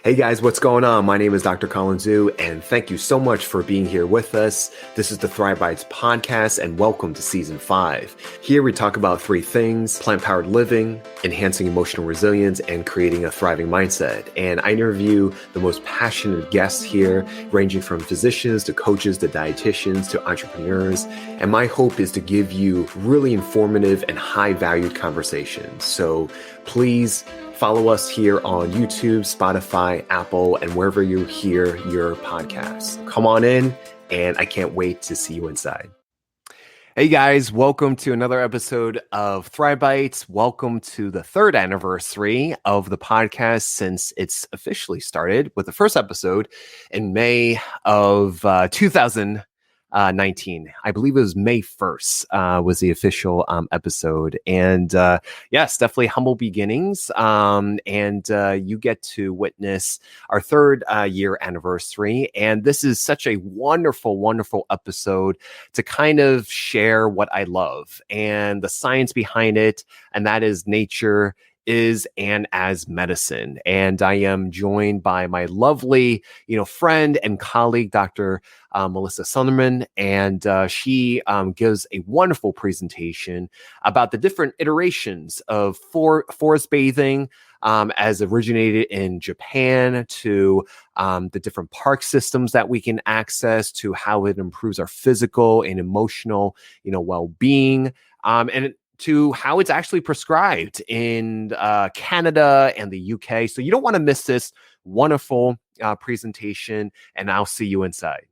Hey guys, what's going on? My name is Dr. Colin Zhu, and thank you so much for being here with us. This is the Thrive Bites podcast, and welcome to season 5. Here we talk about 3 things: plant-powered living, enhancing emotional resilience, and creating a thriving mindset. And I interview the most passionate guests here, ranging from physicians to coaches to dietitians to entrepreneurs. And my hope is to give you really informative and high-valued conversations. So please follow us here on YouTube, Spotify, Apple, and wherever you hear your podcasts. Come on in, and I can't wait to see you inside. Hey guys, welcome to another episode of Thrive Bites. Welcome to the 3rd anniversary of the podcast since it's officially started, with the first episode in May of 2019. I believe it was May 1st was the official episode. And yes, definitely humble beginnings. And you get to witness our 3rd year anniversary. And this is such a wonderful, wonderful episode to kind of share what I love and the science behind it. And that is nature is and as medicine. And I am joined by my lovely, friend and colleague, Dr. Melissa Sundermann, and she gives a wonderful presentation about the different iterations of forest bathing as originated in Japan, to the different park systems that we can access, to how it improves our physical and emotional, well-being, and to how it's actually prescribed in Canada and the UK. So you don't want to miss this wonderful presentation, and I'll see you inside.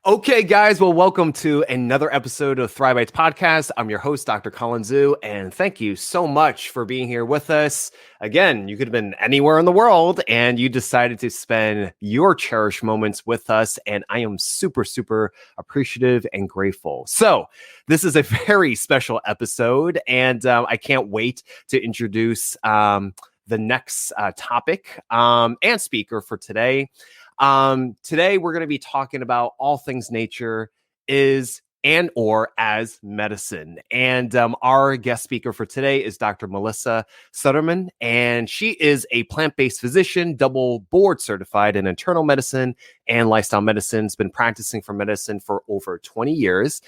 Okay, guys, well, welcome to another episode of Thrive Bites podcast. I'm your host, Dr. Colin Zhu, and thank you so much for being here with us. Again, you could have been anywhere in the world, and you decided to spend your cherished moments with us, and I am super, super appreciative and grateful. So this is a very special episode, and I can't wait to introduce the next topic and speaker for today. Today, we're going to be talking about all things nature is and or as medicine. And our guest speaker for today is Dr. Melissa Sundermann, and she is a plant-based physician, double board certified in internal medicine and lifestyle medicine. Has been practicing for medicine for over 20 years.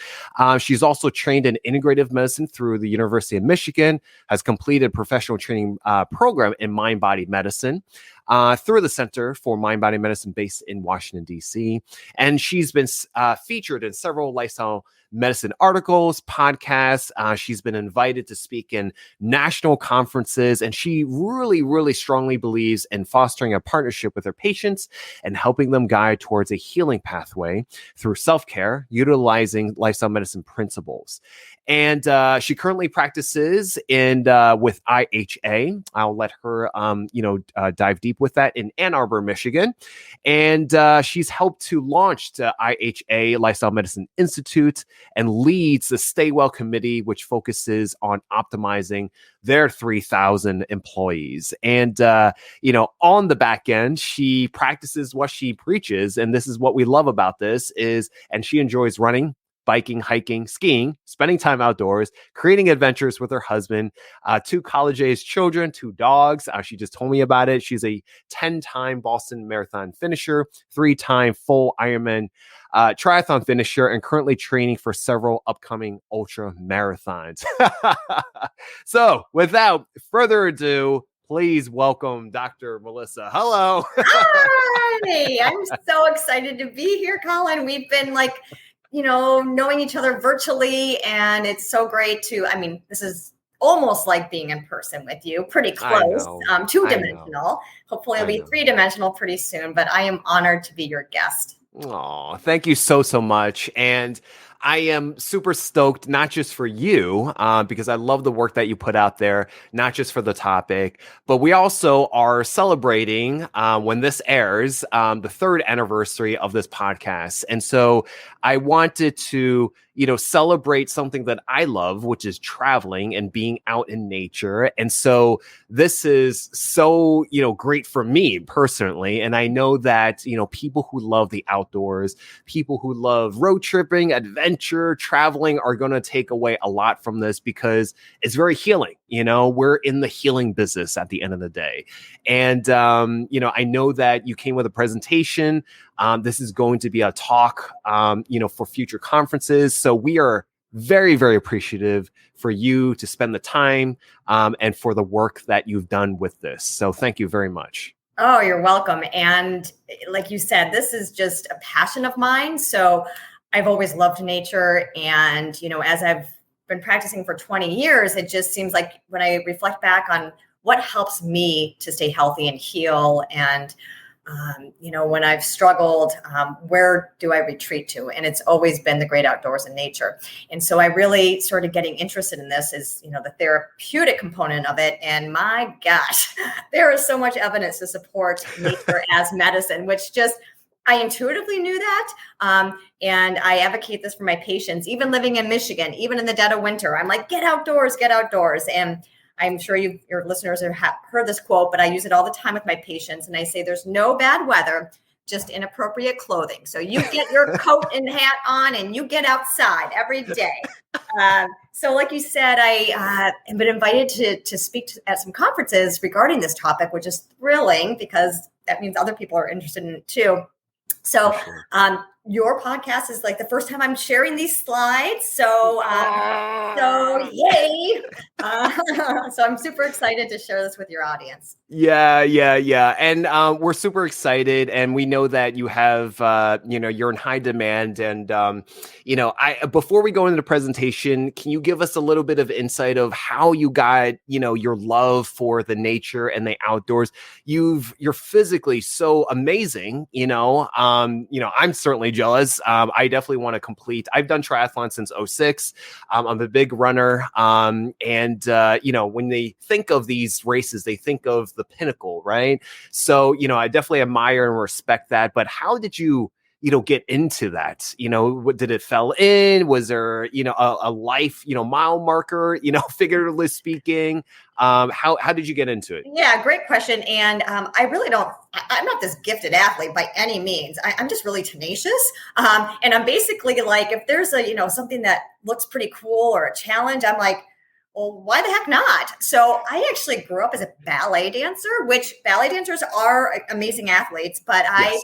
She's also trained in integrative medicine through the University of Michigan, has completed a professional training program in mind-body medicine through the Center for Mind-Body Medicine based in Washington, D.C. And she's been featured in several lifestyle medicine articles, podcasts. She's been invited to speak in national conferences, and she really, really strongly believes in fostering a partnership with her patients and helping them guide towards a healing pathway through self-care, utilizing lifestyle medicine principles. And she currently practices with IHA. I'll let her, dive deep with that in Ann Arbor, Michigan. And she's helped to launch the IHA Lifestyle Medicine Institute and leads the Staywell Committee, which focuses on optimizing their 3,000 employees. And, on the back end, she practices what she preaches. And this is what we love about this and she enjoys running, biking, hiking, skiing, spending time outdoors, creating adventures with her husband, 2 college-age children, 2 dogs. She just told me about it. She's a 10-time Boston Marathon finisher, 3-time full Ironman triathlon finisher, and currently training for several upcoming Ultramarathons. So without further ado, please welcome Dr. Melissa. Hello. Hi, I'm so excited to be here, Colin. We've been knowing each other virtually, and it's so great this is almost like being in person with you, pretty close, 2-dimensional. Hopefully it'll be 3-dimensional pretty soon, but I am honored to be your guest. Oh, thank you so much. And I am super stoked, not just for you, because I love the work that you put out there, not just for the topic, but we also are celebrating, when this airs, the 3rd anniversary of this podcast. And so I wanted to, celebrate something that I love, which is traveling and being out in nature. And so this is so, great for me personally. And I know that, people who love the outdoors, people who love road tripping, adventure, adventure, traveling are going to take away a lot from this because it's very healing. We're in the healing business at the end of the day. And, I know that you came with a presentation. This is going to be a talk, for future conferences. So we are very, very appreciative for you to spend the time and for the work that you've done with this. So thank you very much. Oh, you're welcome. And like you said, this is just a passion of mine. So I've always loved nature. And, as I've been practicing for 20 years, it just seems like when I reflect back on what helps me to stay healthy and heal and when I've struggled, where do I retreat to? And it's always been the great outdoors and nature. And so I really started getting interested in this is, the therapeutic component of it. And my gosh, there is so much evidence to support nature as medicine, which I intuitively knew that. And I advocate this for my patients, even living in Michigan, even in the dead of winter. I'm like, get outdoors. And I'm sure your listeners have heard this quote, but I use it all the time with my patients. And I say, there's no bad weather, just inappropriate clothing. So you get your coat and hat on and you get outside every day. So like you said, I have been invited to speak at some conferences regarding this topic, which is thrilling because that means other people are interested in it too. So your podcast is like the first time I'm sharing these slides. So yay. So I'm super excited to share this with your audience. Yeah. And we're super excited. And we know that you have, you're in high demand. And, before we go into the presentation, can you give us a little bit of insight of how you got, your love for the nature and the outdoors? You're physically so amazing, I'm certainly jealous. I definitely want to complete. I've done triathlon since 2006. I'm a big runner. And when they think of these races, they think of the pinnacle, right? So, I definitely admire and respect that. But how did you, get into that? What did it fell in? Was there, a life, mile marker, figuratively speaking? How did you get into it? Yeah, great question. And I'm not this gifted athlete by any means. I'm just really tenacious. And I'm basically like, if there's something that looks pretty cool or a challenge, I'm like, well, why the heck not? So I actually grew up as a ballet dancer, which ballet dancers are amazing athletes, but yes.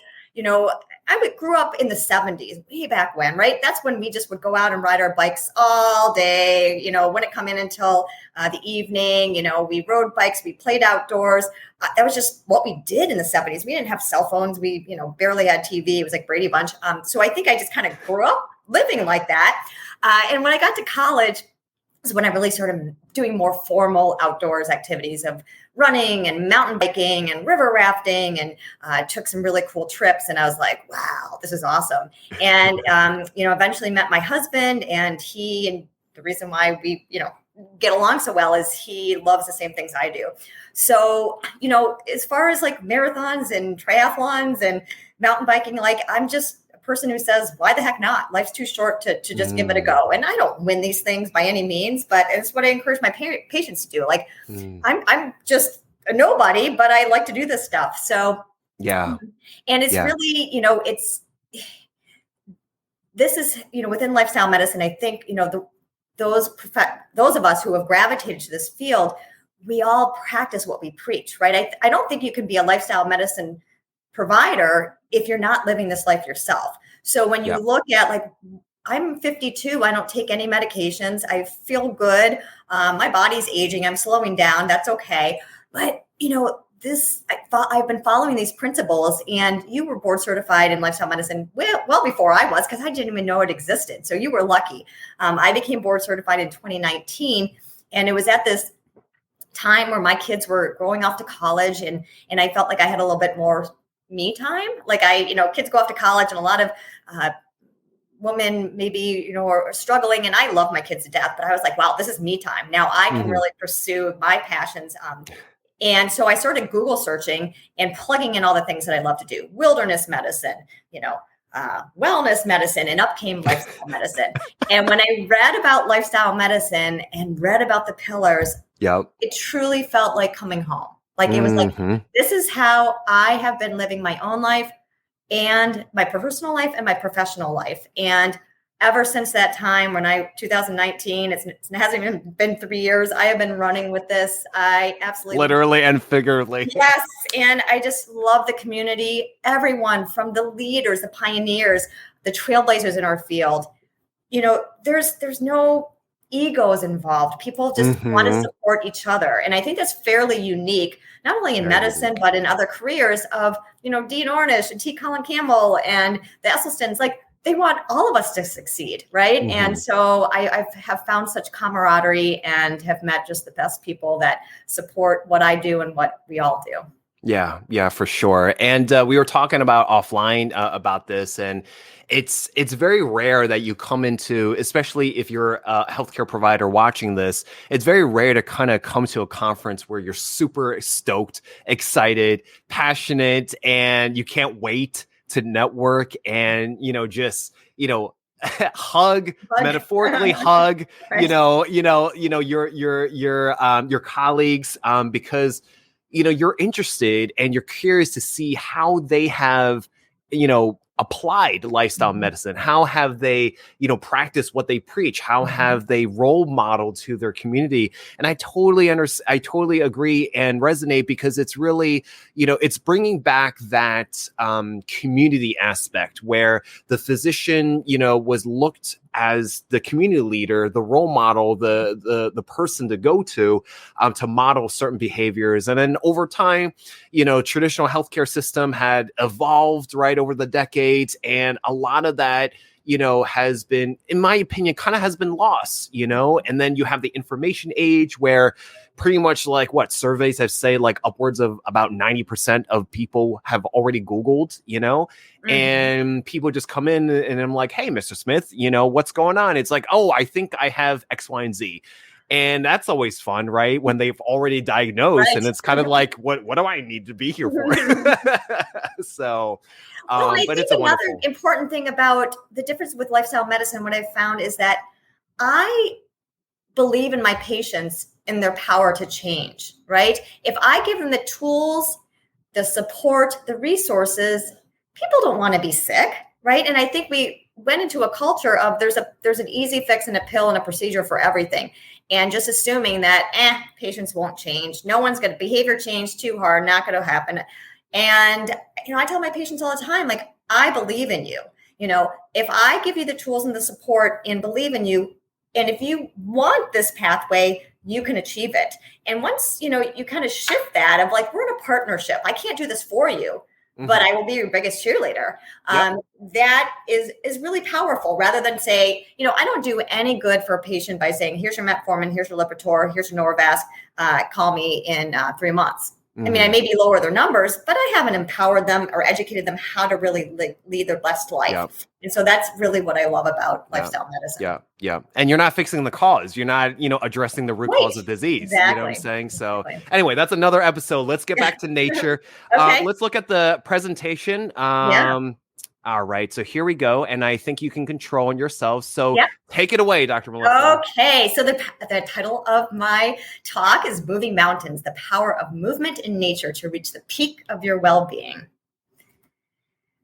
I grew up in the 70s, way back when, right? That's when we just would go out and ride our bikes all day, wouldn't come in until the evening, we rode bikes, we played outdoors. That was just what we did in the 70s. We didn't have cell phones. We, barely had TV. It was like Brady Bunch. So I think I just kind of grew up living like that. And when I got to college, is when I really started doing more formal outdoors activities of running and mountain biking and river rafting, and took some really cool trips. And I was like, wow, this is awesome. And, eventually met my husband, and the reason why we, get along so well is he loves the same things I do. So, as far as like marathons and triathlons and mountain biking, like I'm just person who says, why the heck not? Life's too short to just give it a go. And I don't win these things by any means, but it's what I encourage my patients to do. Like I'm just a nobody, but I like to do this stuff. So yeah. And it's really, this is, within lifestyle medicine, I think, those of us who have gravitated to this field, we all practice what we preach, right? I don't think you can be a lifestyle medicine provider if you're not living this life yourself. So when you look at like, I'm 52, I don't take any medications. I feel good. My body's aging. I'm slowing down. That's okay. But I've been following these principles, and you were board certified in lifestyle medicine well before I was, because I didn't even know it existed. So you were lucky. I became board certified in 2019, and it was at this time where my kids were going off to college, and I felt like I had a little bit more me time. Like kids go off to college, and a lot of women maybe, are struggling, and I love my kids to death, but I was like, wow, this is me time. Now I can really pursue my passions. And so I started Google searching and plugging in all the things that I love to do: wilderness medicine, wellness medicine, and up came lifestyle medicine. And when I read about lifestyle medicine and read about the pillars, it truly felt like coming home. Like it was like, this is how I have been living my own life and my personal life and my professional life. And ever since that time 2019, it hasn't even been 3 years. I have been running with this. I absolutely literally and figuratively. Yes. And I just love the community, everyone from the leaders, the pioneers, the trailblazers in our field. There's no egos involved. People just want to support each other. And I think that's fairly unique, not only in medicine, but in other careers of, Dean Ornish and T. Colin Campbell and the Esselstyns. Like, they want all of us to succeed, right? And so I have found such camaraderie and have met just the best people that support what I do and what we all do. Yeah, for sure. And we were talking about offline about this, and it's very rare that you come into, especially if you're a healthcare provider watching this, it's very rare to kind of come to a conference where you're super stoked, excited, passionate, and you can't wait to network and, hug, metaphorically hug, right. Your colleagues, because you're interested and you're curious to see how they have, applied lifestyle medicine. How have they, practiced what they preach? How have they role modeled to their community? And I totally agree and resonate, because it's really, it's bringing back that community aspect where the physician, was looked as the community leader, the role model, the person to go to model certain behaviors. And then over time, traditional healthcare system had evolved right over the decades. And a lot of that, has been, in my opinion, kind of has been lost, and then you have the information age where pretty much like what surveys have say, like upwards of about 90% of people have already Googled, and people just come in and I'm like, hey, Mr. Smith, what's going on? It's like, oh, I think I have X, Y, and Z. And that's always fun, right? When they've already diagnosed, right. And it's kind of like, what do I need to be here for? So, but it's another important thing about the difference with lifestyle medicine. What I've found is that I believe in my patients in their power to change, right? If I give them the tools, the support, the resources, people don't want to be sick, right? And I think we went into a culture of there's an easy fix and a pill and a procedure for everything. And just assuming that patients won't change. No one's going to behavior change too hard, not going to happen. And, I tell my patients all the time, like, I believe in you. If I give you the tools and the support and believe in you, and if you want this pathway, you can achieve it. And once, you kind of shift that of like, we're in a partnership. I can't do this for you, but I will be your biggest cheerleader. Yep. That is really powerful, rather than say, I don't do any good for a patient by saying, here's your metformin, here's your Lipitor, here's your Norvasc, call me in 3 months. I mean, I maybe lower their numbers, but I haven't empowered them or educated them how to really lead their best life. Yep. And so that's really what I love about lifestyle medicine. Yeah. And you're not fixing the cause. You're not, addressing the root cause of disease. Exactly. You know what I'm saying? So anyway, that's another episode. Let's get back to nature. Okay. Let's look at the presentation. All right. So here we go. And I think you can control yourself. So take it away, Dr. Melissa. Okay. So the title of my talk is Moving Mountains, the Power of Movement in Nature to Reach the Peak of Your Well-Being.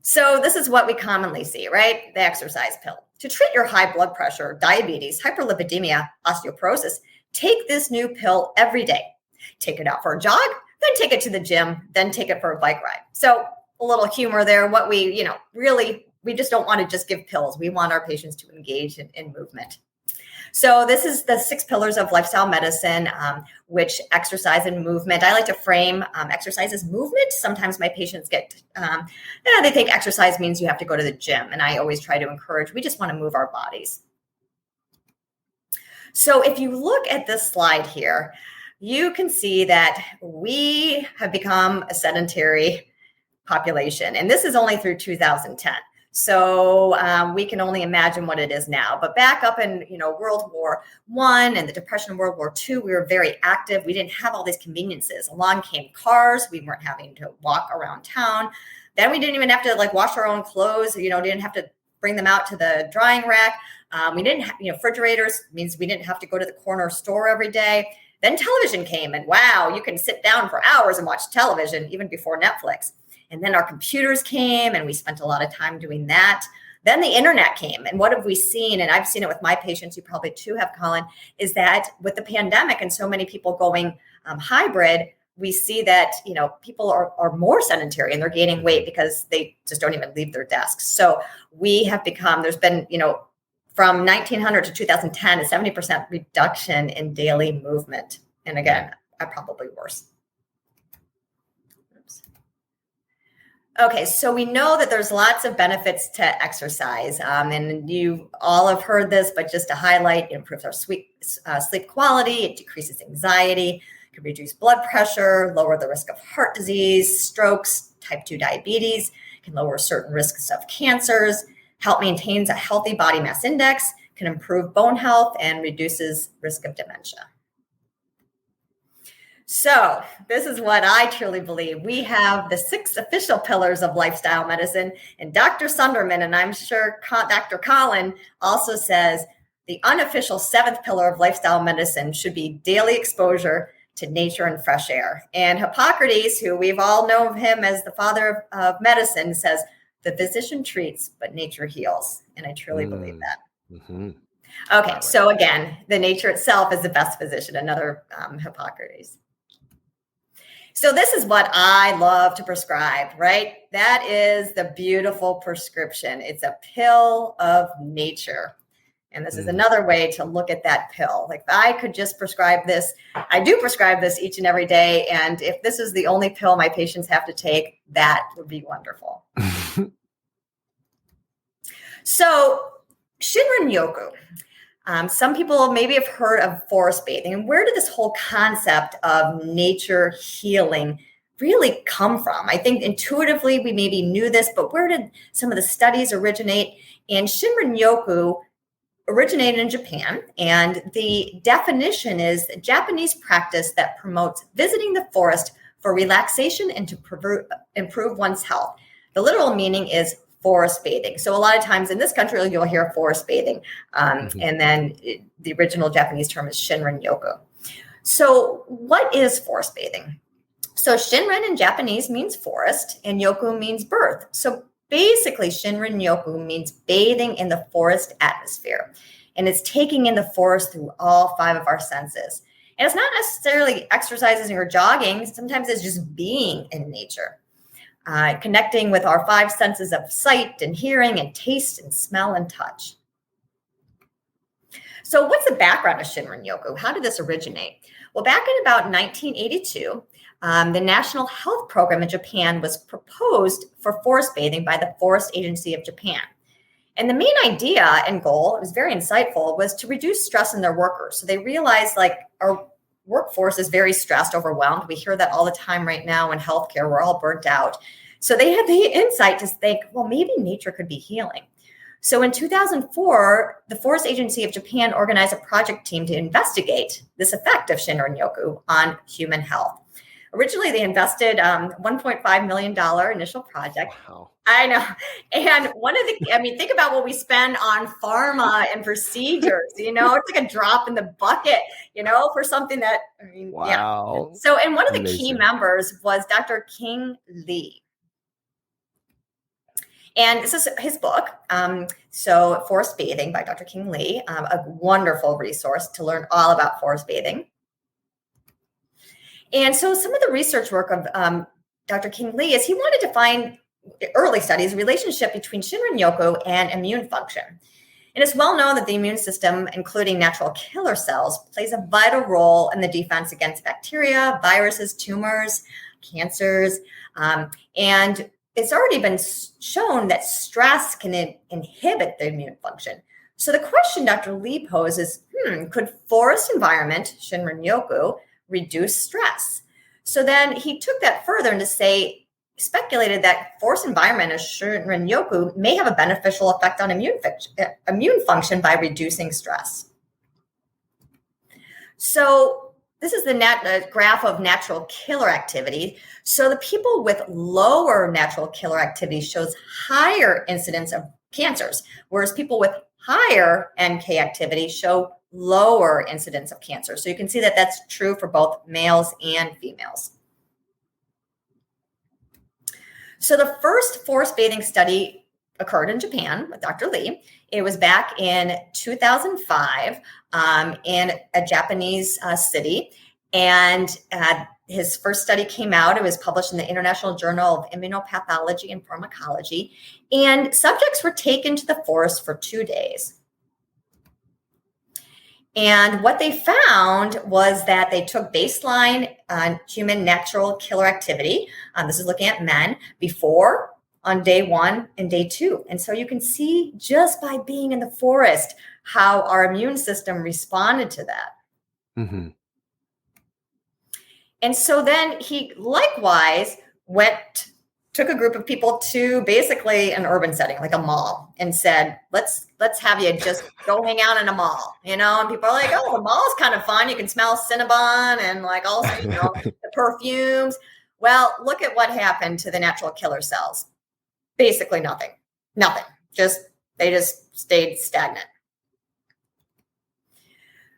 So this is what we commonly see, right? The exercise pill. To treat your high blood pressure, diabetes, hyperlipidemia, osteoporosis, take this new pill every day. Take it out for a jog, then take it to the gym, then take it for a bike ride. So a little humor there. What we, really, we just don't want to just give pills. We want our patients to engage in movement. So this is the 6 pillars of lifestyle medicine, which exercise and movement. I like to frame exercise as movement. Sometimes my patients get, they think exercise means you have to go to the gym. And I always try to encourage, we just want to move our bodies. So if you look at this slide here, you can see that we have become a sedentary population. And this is only through 2010. So we can only imagine what it is now. But back up in, World War I and the Depression, World War II, we were very active. We didn't have all these conveniences. Along came cars. We weren't having to walk around town. Then we didn't even have to wash our own clothes. Didn't have to bring them out to the drying rack. We didn't have, refrigerators means we didn't have to go to the corner store every day. Then television came, and wow, you can sit down for hours and watch television even before Netflix. And then our computers came, and we spent a lot of time doing that. Then the internet came, and what have we seen? And I've seen it with my patients, you probably too have, Colin, is that with the pandemic and so many people going hybrid, we see that, people are more sedentary and they're gaining weight because they just don't even leave their desks. So we have become, there's been, from 1900 to 2010, a 70% reduction in daily movement. And again, probably worse. Oops. Okay, so we know that there's lots of benefits to exercise. And you all have heard this, but just to highlight, it improves our sleep quality, it decreases anxiety, can reduce blood pressure, lower the risk of heart disease, strokes, type 2 diabetes, can lower certain risks of cancers, help maintains a healthy body mass index, can improve bone health, and reduces risk of dementia. So this is what I truly believe. We have the 6 official pillars of lifestyle medicine, and Dr. Sundermann, and I'm sure Dr. Colin also says the unofficial 7th pillar of lifestyle medicine should be daily exposure to nature and fresh air. And Hippocrates, who we've all known him as the father of medicine, says the physician treats, but nature heals. And I truly believe that. Mm-hmm. Okay, so again, the nature itself is the best physician, another Hippocrates. So this is what I love to prescribe, right? That is the beautiful prescription. It's a pill of nature. And this is another way to look at that pill. Like, if I could just prescribe this, I do prescribe this each and every day. And if this is the only pill my patients have to take, that would be wonderful. So Shinrin Yoku. Some people maybe have heard of forest bathing. And where did this whole concept of nature healing really come from? I think intuitively we maybe knew this, but where did some of the studies originate? And Shinrin Yoku originated in Japan, and the definition is a Japanese practice that promotes visiting the forest for relaxation and to improve one's health. The literal meaning is forest bathing. So a lot of times in this country, you'll hear forest bathing, and then the original Japanese term is Shinrin Yoku. So what is forest bathing? So Shinrin in Japanese means forest, and Yoku means birth. So basically, Shinrin Yoku means bathing in the forest atmosphere, and it's taking in the forest through all 5 of our senses. And it's not necessarily exercising or jogging. Sometimes it's just being in nature, connecting with our 5 senses of sight and hearing and taste and smell and touch. So what's the background of Shinrin Yoku? How did this originate? Well, back in about 1982, the National Health Program in Japan was proposed for forest bathing by the Forest Agency of Japan. And the main idea and goal, it was very insightful, was to reduce stress in their workers. So they realized our workforce is very stressed, overwhelmed. We hear that all the time right now in healthcare. We're all burnt out. So they had the insight to think, well, maybe nature could be healing. So in 2004, the Forest Agency of Japan organized a project team to investigate this effect of Shinrin Yoku on human health. Originally, they invested $1.5 million initial project. Wow. I know. And think about what we spend on pharma and procedures, it's like a drop in the bucket, for something that, wow. Yeah. So, and one of the key members was Dr. King Lee. And this is his book, so Forest Bathing by Dr. King Lee, a wonderful resource to learn all about forest bathing. And so some of the research work of Dr. King Lee is he wanted to find early studies relationship between Shinrin Yoku and immune function. And it's well known that the immune system, including natural killer cells, plays a vital role in the defense against bacteria, viruses, tumors, cancers. And it's already been shown that stress can inhibit the immune function. So the question Dr. Lee poses, could forest environment, Shinrin Yoku, reduce stress? So then he took that further and speculated that forest environment as Shinrin Yoku may have a beneficial effect on immune function by reducing stress. So this is the graph of natural killer activity. So the people with lower natural killer activity shows higher incidence of cancers, whereas people with higher NK activity show lower incidence of cancer. So you can see that that's true for both males and females. So the first forest bathing study occurred in Japan with Dr. Lee. It was back in 2005 in a Japanese city. And his first study came out. It was published in the International Journal of Immunopathology and Pharmacology. And subjects were taken to the forest for 2 days. And what they found was that they took baseline human natural killer activity. This is looking at men before, on day 1 and day 2. And so you can see just by being in the forest how our immune system responded to that. Mm-hmm. And so then he likewise took a group of people to basically an urban setting, like a mall, and said, let's have you just go hang out in a mall, and people are like, oh, the mall's kind of fun. You can smell Cinnabon and like also, the perfumes. Well, look at what happened to the natural killer cells. Basically nothing. They just stayed stagnant.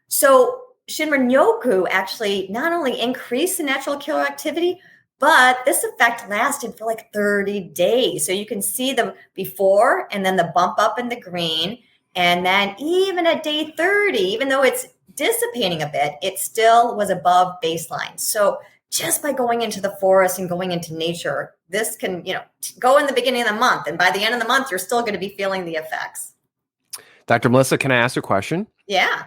So Shinrin Yoku actually not only increased the natural killer activity, but this effect lasted for like 30 days. So you can see the before and then the bump up in the green. And then even at day 30, even though it's dissipating a bit, it still was above baseline. So just by going into the forest and going into nature, this can, go in the beginning of the month. And by the end of the month, you're still going to be feeling the effects. Dr. Melissa, can I ask a question? Yeah.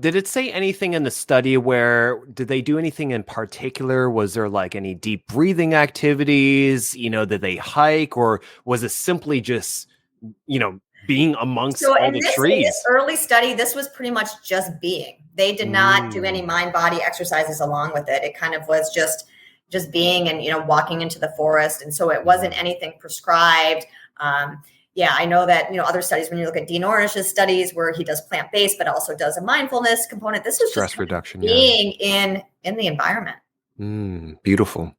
Did it say anything in the study did they do anything in particular? Was there like any deep breathing activities? Did they hike, or was it simply just, being amongst all the trees? In this early study, this was pretty much just being. They did not do any mind-body exercises along with it. It kind of was just being and, walking into the forest. And so it wasn't anything prescribed. Yeah, I know that, other studies, when you look at Dean Ornish's studies where he does plant-based, but also does a mindfulness component, this was stress just reduction, being in the environment. Beautiful.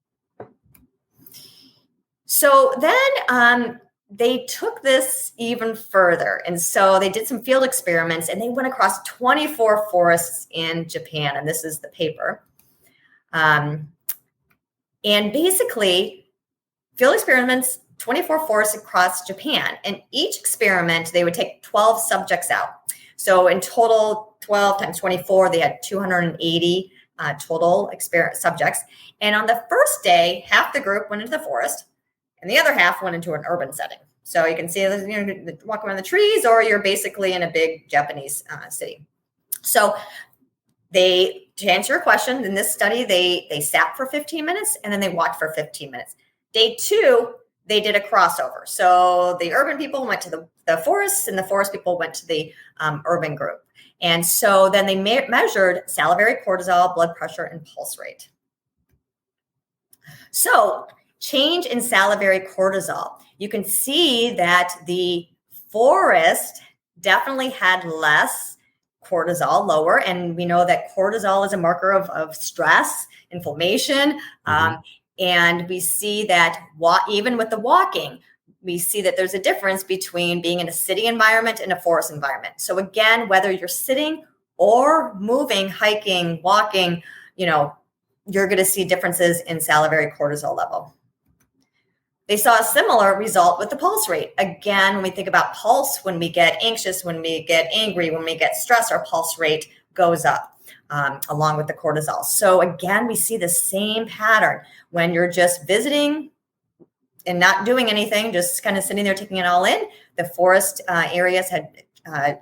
So then they took this even further. And so they did some field experiments, and they went across 24 forests in Japan. And this is the paper. And basically, field experiments, 24 forests across Japan. And each experiment, they would take 12 subjects out. So in total, 12 times 24, they had 280 total subjects. And on the first day, half the group went into the forest, and the other half went into an urban setting. So you can see, walk around the trees, or you're basically in a big Japanese city. So to answer your question, in this study, they sat for 15 minutes, and then they walked for 15 minutes. Day 2, they did a crossover. So the urban people went to the forests, and the forest people went to the urban group. And so then they measured salivary cortisol, blood pressure, and pulse rate. So change in salivary cortisol. You can see that the forest definitely had less cortisol, lower. And we know that cortisol is a marker of stress, inflammation. And we see that even with the walking, we see that there's a difference between being in a city environment and a forest environment. So again, whether you're sitting or moving, hiking, walking, you're going to see differences in salivary cortisol level. They saw a similar result with the pulse rate. Again, when we think about pulse, when we get anxious, when we get angry, when we get stressed, our pulse rate goes up. Along with the cortisol. So again, we see the same pattern when you're just visiting and not doing anything, just kind of sitting there taking it all in. The forest areas had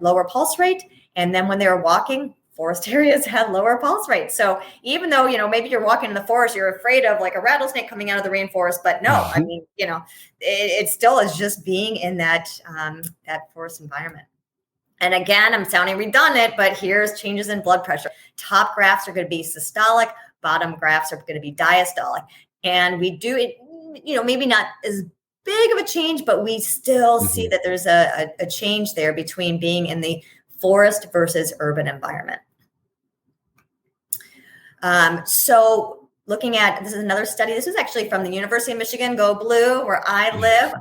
lower pulse rate. And then when they were walking, forest areas had lower pulse rate. So even though, maybe you're walking in the forest, you're afraid of like a rattlesnake coming out of the rainforest, but no, I mean, it still is just being in that forest environment. And again, I'm sounding redundant, but here's changes in blood pressure. Top graphs are going to be systolic. Bottom graphs are going to be diastolic. And we do it, maybe not as big of a change, but we still see that there's a change there between being in the forest versus urban environment. So looking at, this is another study. This is actually from the University of Michigan, Go Blue, where I live.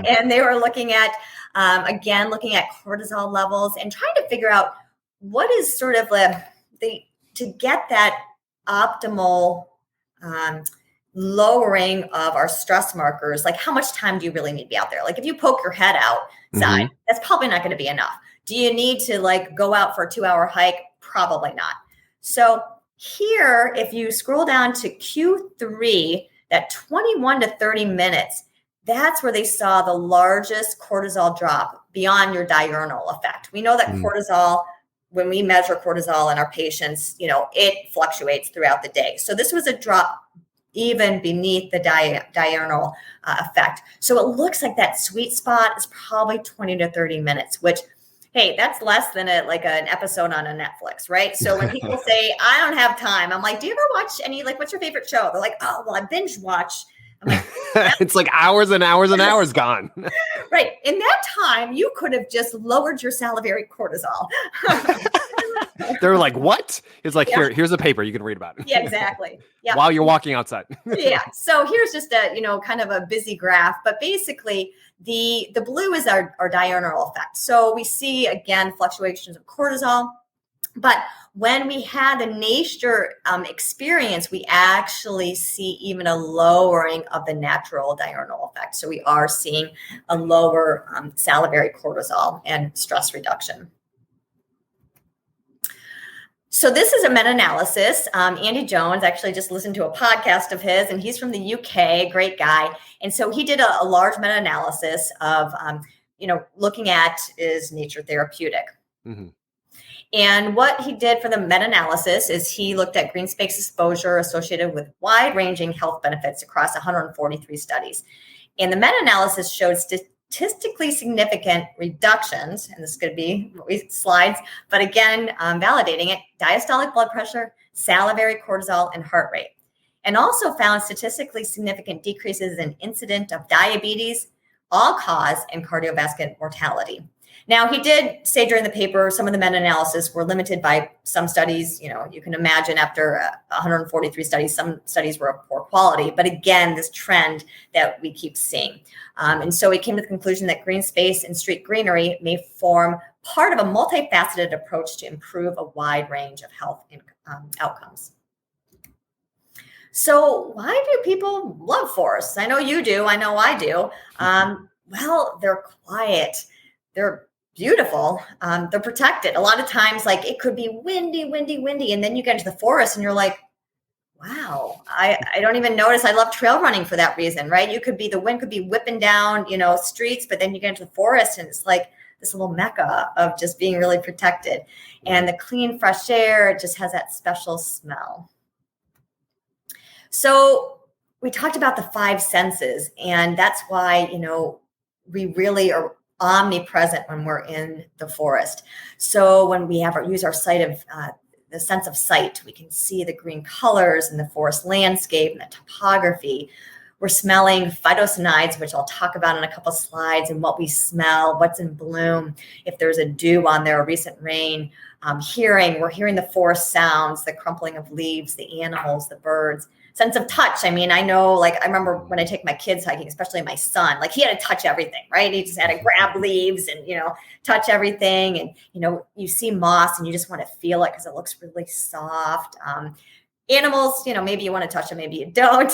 And they were looking at, again, looking at cortisol levels and trying to figure out what is sort of to get that optimal lowering of our stress markers, like how much time do you really need to be out there? Like if you poke your head outside, that's probably not going to be enough. Do you need to like go out for a 2-hour hike? Probably not. So here, if you scroll down to Q3, that 21 to 30 minutes, that's where they saw the largest cortisol drop beyond your diurnal effect. We know that cortisol, when we measure cortisol in our patients, it fluctuates throughout the day. So this was a drop even beneath the diurnal effect. So it looks like that sweet spot is probably 20 to 30 minutes, which, hey, that's less than an episode on a Netflix, right? So when people say, I don't have time, I'm like, do you ever watch any, like, what's your favorite show? They're like, oh, well, I binge watch. I'm like, it's like hours and hours and hours gone. Right. In that time, you could have just lowered your salivary cortisol. They're like, what? It's like, here's a paper you can read about it. Yeah, exactly. Yeah. While you're walking outside. Yeah. So here's just a, kind of a busy graph, but basically the blue is our diurnal effect. So we see, again, fluctuations of cortisol. But when we had the nature experience, we actually see even a lowering of the natural diurnal effect. So we are seeing a lower salivary cortisol and stress reduction. So this is a meta-analysis. Andy Jones actually just listened to a podcast of his, and he's from the UK, great guy. And so he did a large meta-analysis of, looking at is nature therapeutic. Mm-hmm. And what he did for the meta-analysis is he looked at green space exposure associated with wide-ranging health benefits across 143 studies. And the meta-analysis showed statistically significant reductions, and this could be slides, but again, validating it, diastolic blood pressure, salivary cortisol, and heart rate. And also found statistically significant decreases in incidence of diabetes, all-cause, and cardiovascular mortality. Now, he did say during the paper, some of the meta-analysis were limited by some studies. You can imagine after 143 studies, some studies were of poor quality. But again, this trend that we keep seeing. And so he came to the conclusion that green space and street greenery may form part of a multifaceted approach to improve a wide range of health outcomes. So why do people love forests? I know you do. I know I do. Well, they're quiet. They're beautiful. They're protected. A lot of times, like it could be windy, and then you get into the forest and you're like, wow, I don't even notice. I love trail running for that reason, right? The wind could be whipping down, streets, but then you get into the forest and it's like this little mecca of just being really protected. And the clean, fresh air, it just has that special smell. So we talked about the 5 senses, and that's why, we really are omnipresent when we're in the forest. So when we use our sight of the sense of sight, we can see the green colors and the forest landscape and the topography. We're smelling phytoncides, which I'll talk about in a couple slides, and what we smell, what's in bloom, if there's a dew on there, a recent rain. We're hearing the forest sounds, the crumpling of leaves, the animals, the birds. Sense of touch. I mean, I know, I remember when I take my kids hiking, especially my son, he had to touch everything, right? He just had to grab leaves and, touch everything. And, you see moss and you just want to feel it because it looks really soft. Animals, maybe you want to touch them, maybe you don't.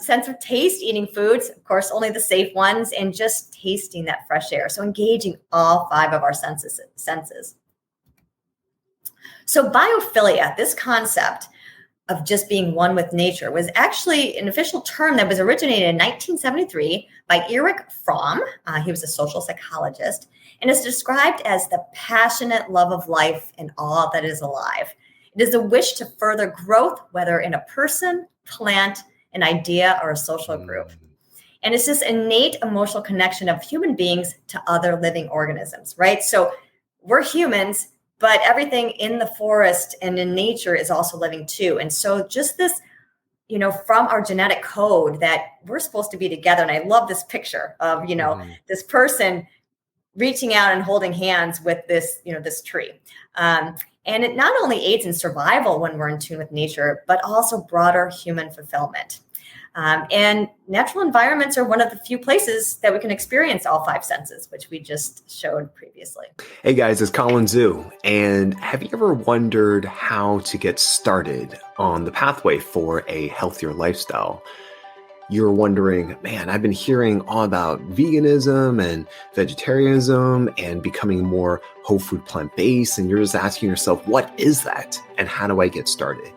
Sense of taste, eating foods, of course, only the safe ones, and just tasting that fresh air. So engaging all 5 of our senses. So biophilia, this concept of just being one with nature, was actually an official term that was originated in 1973 by Erich Fromm. He was a social psychologist, and is described as the passionate love of life and all that is alive. It is a wish to further growth, whether in a person, plant, an idea, or a social group. And it's this innate emotional connection of human beings to other living organisms, right? So we're humans, but everything in the forest and in nature is also living too. And so just this, from our genetic code that we're supposed to be together. And I love this picture of, this person reaching out and holding hands with this, this tree. And it not only aids in survival when we're in tune with nature, but also broader human fulfillment. And natural environments are one of the few places that we can experience all 5 senses, which we just showed previously. Hey guys, it's Colin Zhu. And have you ever wondered how to get started on the pathway for a healthier lifestyle? You're wondering, man, I've been hearing all about veganism and vegetarianism and becoming more whole food plant-based. And you're just asking yourself, what is that? And how do I get started?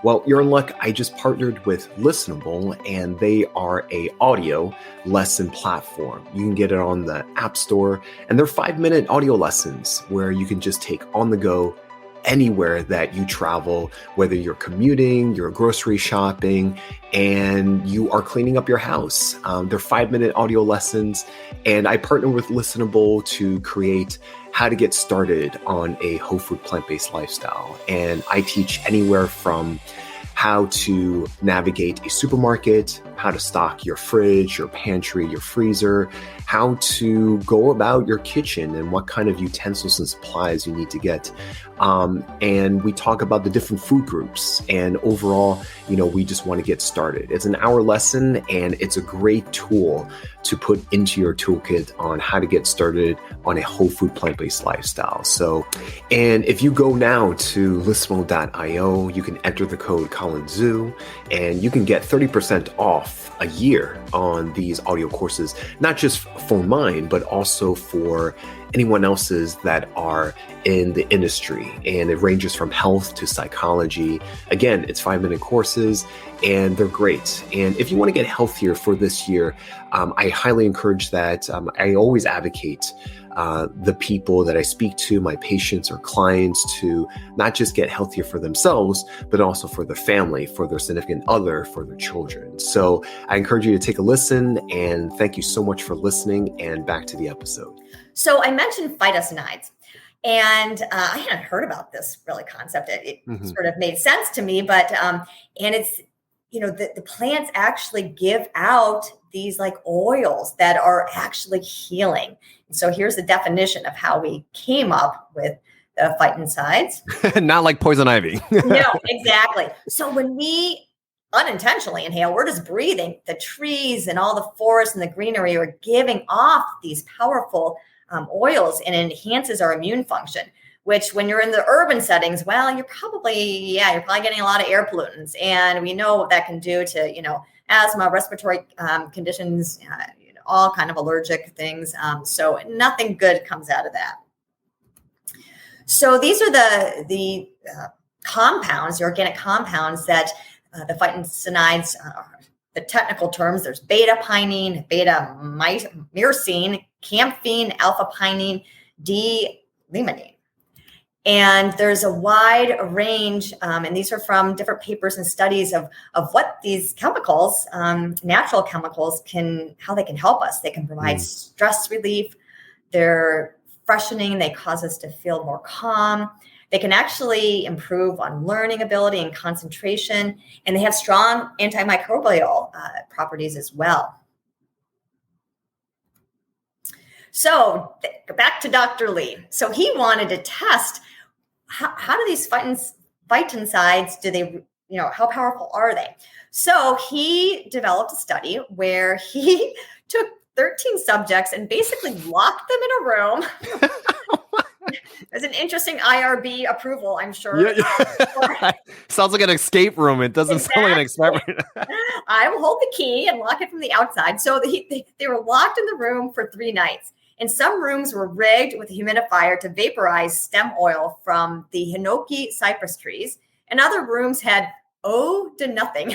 Well, you're in luck. I just partnered with Listenable, and they are a audio lesson platform. You can get it on the App Store, and they're 5-minute audio lessons where you can just take on the go anywhere that you travel, whether you're commuting, you're grocery shopping, and you are cleaning up your house. They're 5-minute audio lessons, and I partner with Listenable to create how to get started on a whole food plant-based lifestyle. And I teach anywhere from how to navigate a supermarket, how to stock your fridge, your pantry, your freezer, how to go about your kitchen and what kind of utensils and supplies you need to get. And we talk about the different food groups, and overall, we just want to get started. It's an hour lesson, and it's a great tool to put into your toolkit on how to get started on a whole food plant-based lifestyle. And if you go now to listenable.io, you can enter the code ColinZoo, and you can get 30% off a year on these audio courses, not just for mine, but also for anyone else's that are in the industry. And it ranges from health to psychology. Again, it's 5-minute courses, and they're great. And if you want to get healthier for this year, I highly encourage that. I always advocate the people that I speak to, my patients or clients, to not just get healthier for themselves, but also for their family, for their significant other, for their children. So I encourage you to take a listen, and thank you so much for listening, and back to the episode. So I mentioned phytoncides, and I hadn't heard about this really concept. It sort of made sense to me, but and it's, the plants actually give out these like oils that are actually healing. And so here's the definition of how we came up with the phytoncides. Not like poison ivy. No, exactly. So when we unintentionally inhale, we're just breathing. The trees and all the forests and the greenery are giving off these powerful oils, and it enhances our immune function, which when you're in the urban settings, well, you're probably getting a lot of air pollutants. And we know what that can do to, asthma, respiratory conditions, all kind of allergic things. So nothing good comes out of that. So these are the compounds, the organic compounds that the phytoncides, the technical terms, there's beta-pinene, beta-myrcene, camphene, alpha-pinene, D-limonene. And there's a wide range, and these are from different papers and studies of what these chemicals, natural chemicals, how they can help us. They can provide stress relief. They're freshening. They cause us to feel more calm. They can actually improve on learning ability and concentration, and they have strong antimicrobial properties as well. So back to Dr. Lee. So he wanted to test how do these phytoncides, do they, how powerful are they? So he developed a study where he took 13 subjects and basically locked them in a room. There's an interesting IRB approval, I'm sure. Yeah. Sounds like an escape room. It doesn't sound like an experiment. I will hold the key and lock it from the outside. So they were locked in the room for 3 nights. And some rooms were rigged with a humidifier to vaporize stem oil from the hinoki cypress trees. And other rooms had nothing.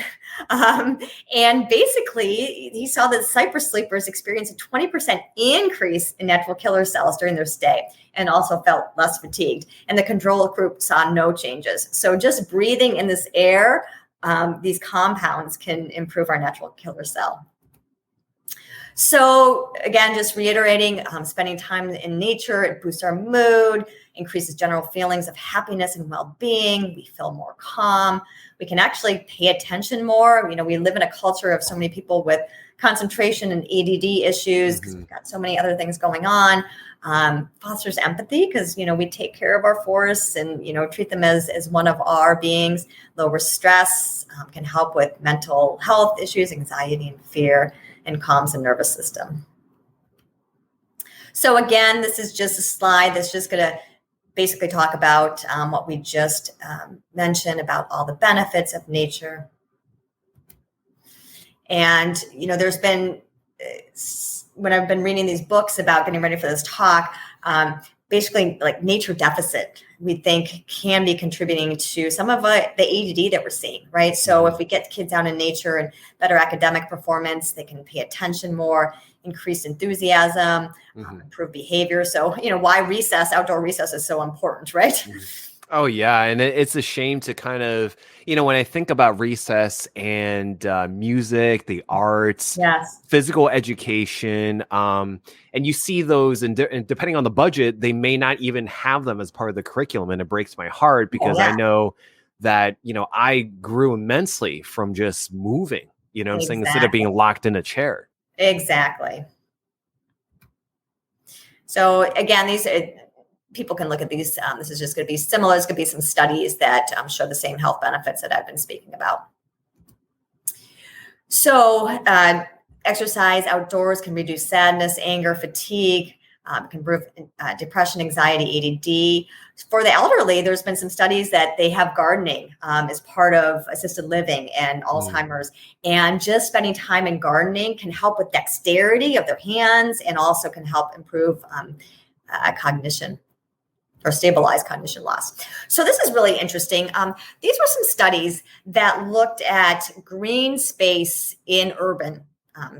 And basically, he saw that cypress sleepers experienced a 20% increase in natural killer cells during their stay, and also felt less fatigued. And the control group saw no changes. So just breathing in this air, these compounds can improve our natural killer cell. So again, just reiterating, spending time in nature, it boosts our mood, increases general feelings of happiness and well-being. We feel more calm. We can actually pay attention more. We live in a culture of so many people with concentration and ADD issues because we've got so many other things going on. Fosters empathy because, we take care of our forests and, treat them as one of our beings. Lower stress, can help with mental health issues, anxiety and fear, and calms the nervous system. So again, this is just a slide that's just going to basically talk about what we just mentioned about all the benefits of nature. And, there's been, when I've been reading these books about getting ready for this talk, basically like nature deficit, we think can be contributing to some of the ADD that we're seeing, right? So if we get kids out in nature and better academic performance, they can pay attention more, increase enthusiasm, improve behavior. So, why outdoor recess is so important, right? Oh, yeah. And it's a shame to kind of, when I think about recess and music, the arts, yes, physical education, and you see those, and depending on the budget, they may not even have them as part of the curriculum. And it breaks my heart because I know that, I grew immensely from just moving, saying instead of being locked in a chair. Exactly. So again, these people can look at these. This is just going to be similar. There's going to be some studies that show the same health benefits that I've been speaking about. So exercise outdoors can reduce sadness, anger, fatigue, can improve depression, anxiety, ADD. For the elderly, there's been some studies that they have gardening as part of assisted living and Alzheimer's. And just spending time in gardening can help with dexterity of their hands and also can help improve cognition or stabilize cognition loss. So this is really interesting. These were some studies that looked at green space in urban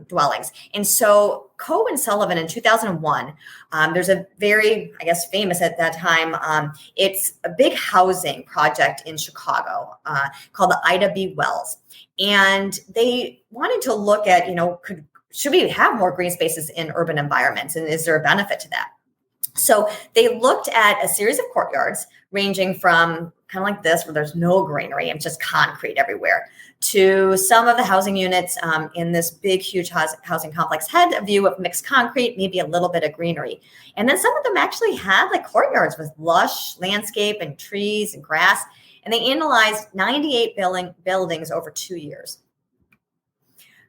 dwellings. And so Coe and Sullivan in 2001, there's a very, famous at that time, it's a big housing project in Chicago called the Ida B. Wells. And they wanted to look at, should we have more green spaces in urban environments? And is there a benefit to that? So they looked at a series of courtyards ranging from kind of like this, where there's no greenery and just concrete everywhere, to some of the housing units in this big, huge housing complex had a view of mixed concrete, maybe a little bit of greenery. And then some of them actually had like courtyards with lush landscape and trees and grass. And they analyzed 98 buildings over 2 years.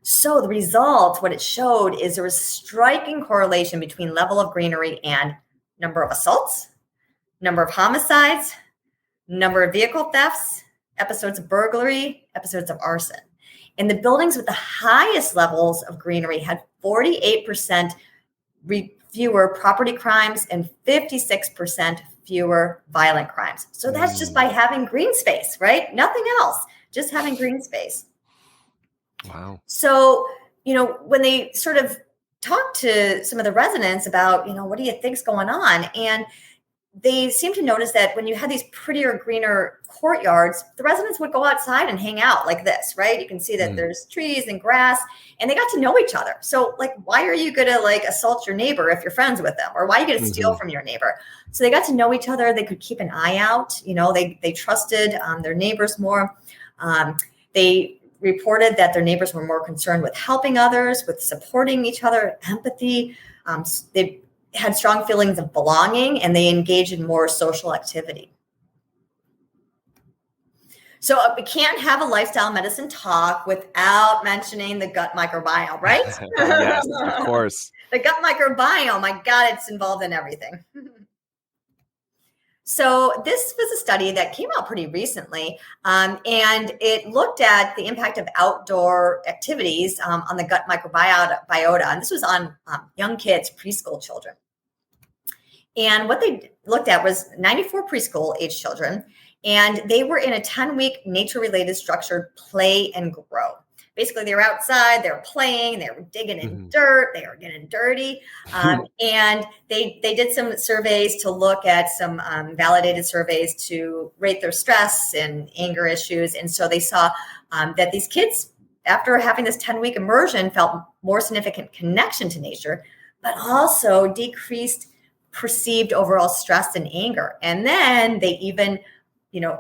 So the result, what it showed is there was striking correlation between level of greenery and number of assaults, number of homicides, number of vehicle thefts, episodes of burglary, episodes of arson. And the buildings with the highest levels of greenery had 48% fewer property crimes and 56% fewer violent crimes. So that's just by having green space, right? Nothing else, just having green space. Wow. So, when they sort of talked to some of the residents about, what do you think's going on? And they seemed to notice that when you had these prettier, greener courtyards, the residents would go outside and hang out like this, right? You can see that there's trees and grass, and they got to know each other. So, why are you going to assault your neighbor if you're friends with them? Or why are you going to steal from your neighbor? So they got to know each other. They could keep an eye out. They trusted their neighbors more. They reported that their neighbors were more concerned with helping others, with supporting each other, empathy. They had strong feelings of belonging, and they engaged in more social activity. So we can't have a lifestyle medicine talk without mentioning the gut microbiome, right? Yes, of course. The gut microbiome, my God, it's involved in everything. So this was a study that came out pretty recently, and it looked at the impact of outdoor activities on the gut microbiota. And this was on young kids, preschool children. And what they looked at was 94 preschool age children, and they were in a 10-week nature-related structured play and grow. Basically, they were outside, they were playing, they were digging in dirt, they were getting dirty. And they did some surveys to look at some validated surveys to rate their stress and anger issues. And so they saw that these kids, after having this 10-week immersion, felt more significant connection to nature, but also decreased perceived overall stress and anger. And then they even,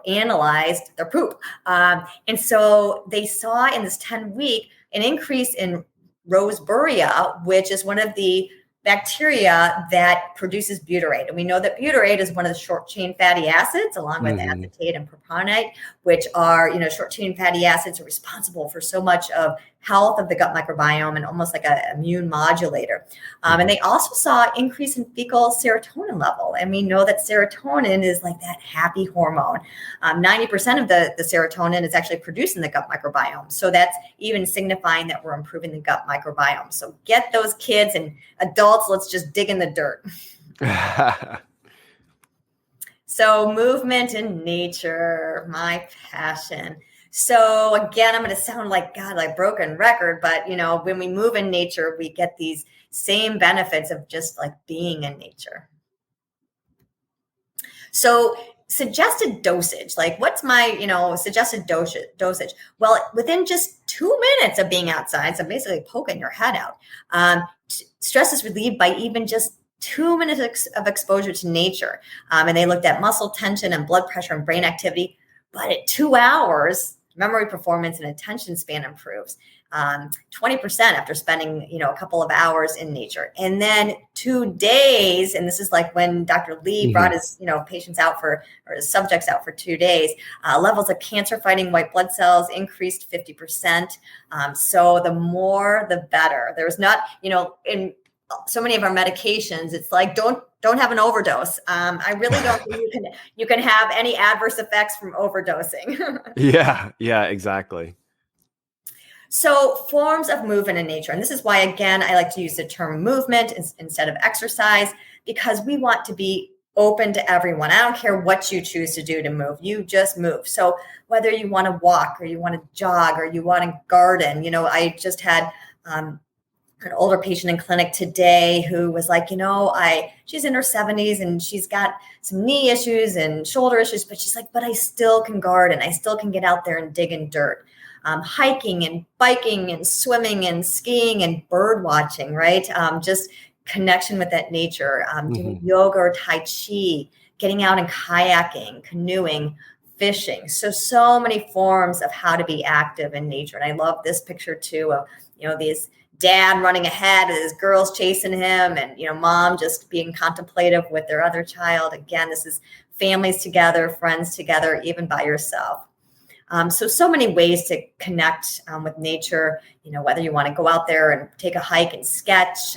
analyzed their poop. And so they saw in this 10-week an increase in Roseburia, which is one of the bacteria that produces butyrate. And we know that butyrate is one of the short chain fatty acids, along with acetate and propionate, which are, short chain fatty acids are responsible for so much of health of the gut microbiome and almost like an immune modulator. And they also saw increase in fecal serotonin level. And we know that serotonin is like that happy hormone. 90% of the serotonin is actually produced in the gut microbiome. So that's even signifying that we're improving the gut microbiome. So get those kids and adults, let's just dig in the dirt. So movement in nature, my passion. So again, I'm going to sound like broken record, but when we move in nature, we get these same benefits of just like being in nature. So suggested dosage, like what's my, suggested dosage? Well, within just 2 minutes of being outside, so basically poking your head out, stress is relieved by even just 2 minutes of exposure to nature. And they looked at muscle tension and blood pressure and brain activity, but at 2 hours, memory performance and attention span improves 20% after spending, a couple of hours in nature. And then 2 days, and this is like when Dr. Lee brought his, patients out or his subjects out for 2 days, levels of cancer-fighting white blood cells increased 50%. So the more, the better. There's not, in so many of our medications, it's like, don't have an overdose. I really don't think you can have any adverse effects from overdosing. Yeah, exactly. So forms of movement in nature. And this is why, again, I like to use the term movement instead of exercise, because we want to be open to everyone. I don't care what you choose to do to move. You just move. So whether you want to walk or you want to jog or you want to garden, I just had an older patient in clinic today who was like, she's in her 70s and she's got some knee issues and shoulder issues, but she's like, but I still can garden. I still can get out there and dig in dirt. Hiking and biking and swimming and skiing and bird watching, right? Just connection with that nature, doing yoga or Tai Chi, getting out and kayaking, canoeing, fishing. So many forms of how to be active in nature. And I love this picture too of, these dad running ahead and his girls chasing him and, mom just being contemplative with their other child. Again, this is families together, friends together, even by yourself. So many ways to connect with nature, whether you want to go out there and take a hike and sketch,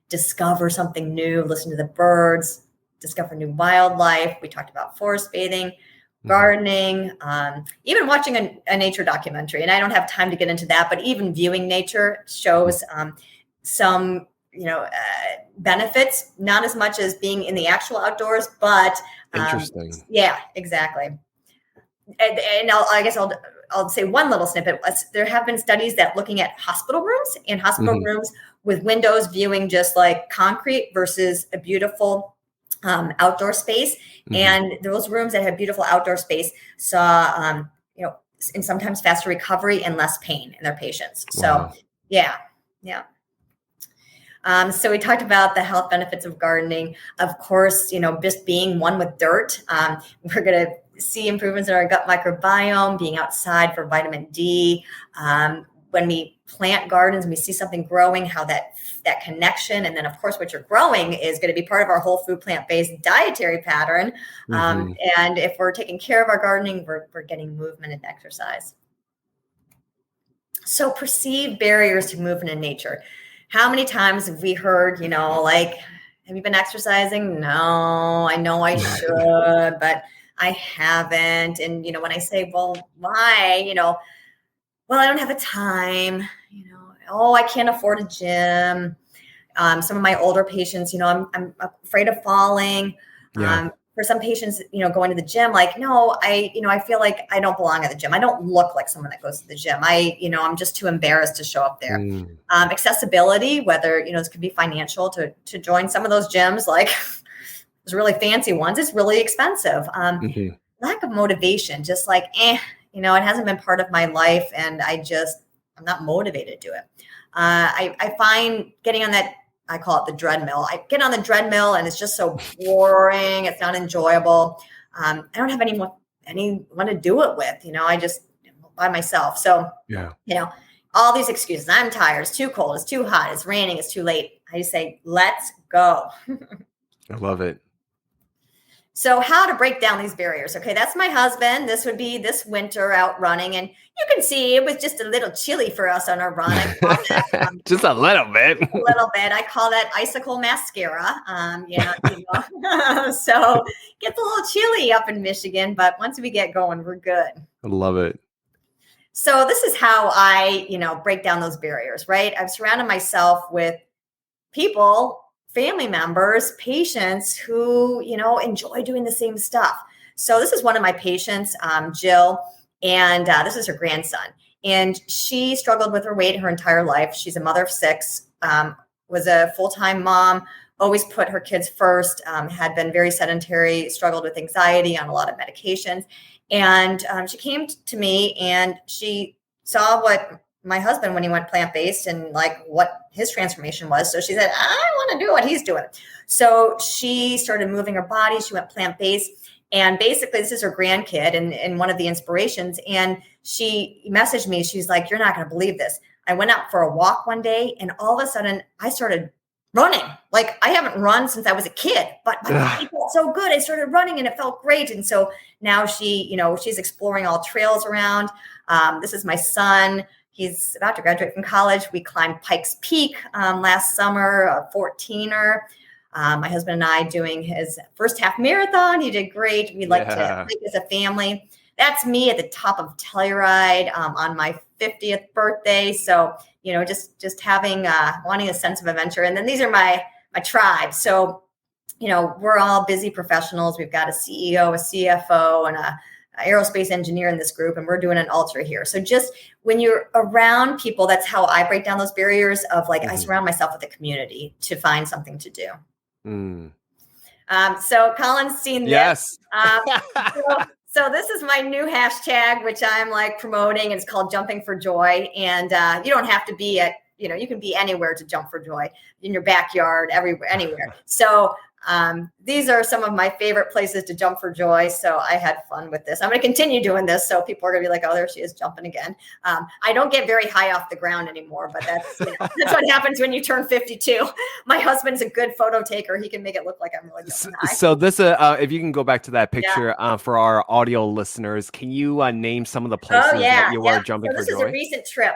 discover something new, listen to the birds, discover new wildlife. We talked about forest bathing, gardening, even watching a nature documentary. And I don't have time to get into that, but even viewing nature shows some, benefits, not as much as being in the actual outdoors, but interesting. Yeah, exactly. And I'll say one little snippet. There have been studies that looking at hospital rooms with windows viewing just like concrete versus a beautiful outdoor space. And those rooms that have beautiful outdoor space saw, and sometimes faster recovery and less pain in their patients. Wow. So yeah. So we talked about the health benefits of gardening. Of course, just being one with dirt. We're going to see improvements in our gut microbiome, being outside for vitamin D. When we plant gardens and we see something growing, how that connection, and then of course what you're growing is going to be part of our whole food plant-based dietary pattern. And if we're taking care of our gardening, we're getting movement and exercise. So perceived barriers to movement in nature. How many times have we heard, have you been exercising? No, I know I should, but I haven't. And, when I say, well, why, well, I don't have a time, I can't afford a gym. Some of my older patients, I'm afraid of falling. Yeah. For some patients, going to the gym, no, I feel like I don't belong at the gym. I don't look like someone that goes to the gym. I'm just too embarrassed to show up there. Accessibility, whether, this could be financial to join some of those gyms, like those really fancy ones, it's really expensive. Lack of motivation, just like, it hasn't been part of my life and I'm not motivated to do it. I find getting on that I call it the treadmill. I get on the treadmill and it's just so boring. It's not enjoyable. I don't have anyone to do it with, I just by myself. So, all these excuses. I'm tired. It's too cold. It's too hot. It's raining. It's too late. I just say, let's go. I love it. So how to break down these barriers. Okay, that's my husband. This would be this winter out running. And you can see it was just a little chilly for us on our run. Just a little bit. A little bit. I call that icicle mascara. So it gets a little chilly up in Michigan, but once we get going, we're good. I love it. So this is how I, break down those barriers, right? I've surrounded myself with people, family members, patients who, enjoy doing the same stuff. So this is one of my patients, Jill, and this is her grandson. And she struggled with her weight her entire life. She's a mother of 6, was a full-time mom, always put her kids first, had been very sedentary, struggled with anxiety on a lot of medications. And she came to me and she saw what my husband, when he went plant-based and like what his transformation was. So she said, I want to do what he's doing. So she started moving her body. She went plant-based. And basically, this is her grandkid and one of the inspirations. And she messaged me. She's like, you're not going to believe this. I went out for a walk one day and all of a sudden I started running. Like I haven't run since I was a kid, but my body felt so good. I started running and it felt great. And so now she's exploring all trails around. This is my son. He's about to graduate from college. We climbed Pikes Peak last summer, a 14er. My husband and I doing his first half marathon. He did great. We like to hike as a family. That's me at the top of Telluride on my 50th birthday. So, just having, wanting a sense of adventure. And then these are my tribe. So, we're all busy professionals. We've got a CEO, a CFO, and a aerospace engineer in this group, and we're doing an ultra here. So just when you're around people, that's how I break down those barriers of like, I surround myself with a community to find something to do. So Colin's seen this. Yes. So this is my new hashtag, which I'm like promoting. It's called Jumping for Joy. And you don't have to be you can be anywhere to jump for joy, in your backyard, everywhere, anywhere. So these are some of my favorite places to jump for joy. So I had fun with this. I'm going to continue doing this. So people are going to be like, oh, there she is jumping again. I don't get very high off the ground anymore, but that's what happens when you turn 52. My husband's a good photo taker. He can make it look like I'm really jumping high. So this, if you can go back to that picture for our audio listeners, can you name some of the places that you are jumping for joy? This is a recent trip.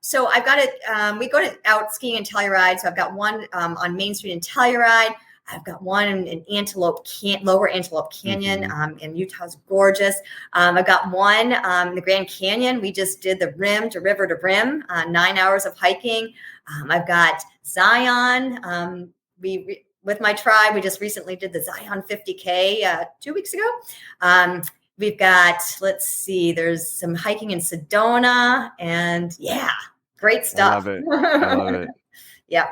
So I've got it. We go out skiing in Telluride. So I've got one on Main Street in Telluride. I've got one in Lower Antelope Canyon, and Utah's gorgeous. I've got one in the Grand Canyon. We just did the rim to river to rim, 9 hours of hiking. I've got Zion. With my tribe, we just recently did the Zion 50K 2 weeks ago. We've got, there's some hiking in Sedona, and great stuff. I love it. Yeah.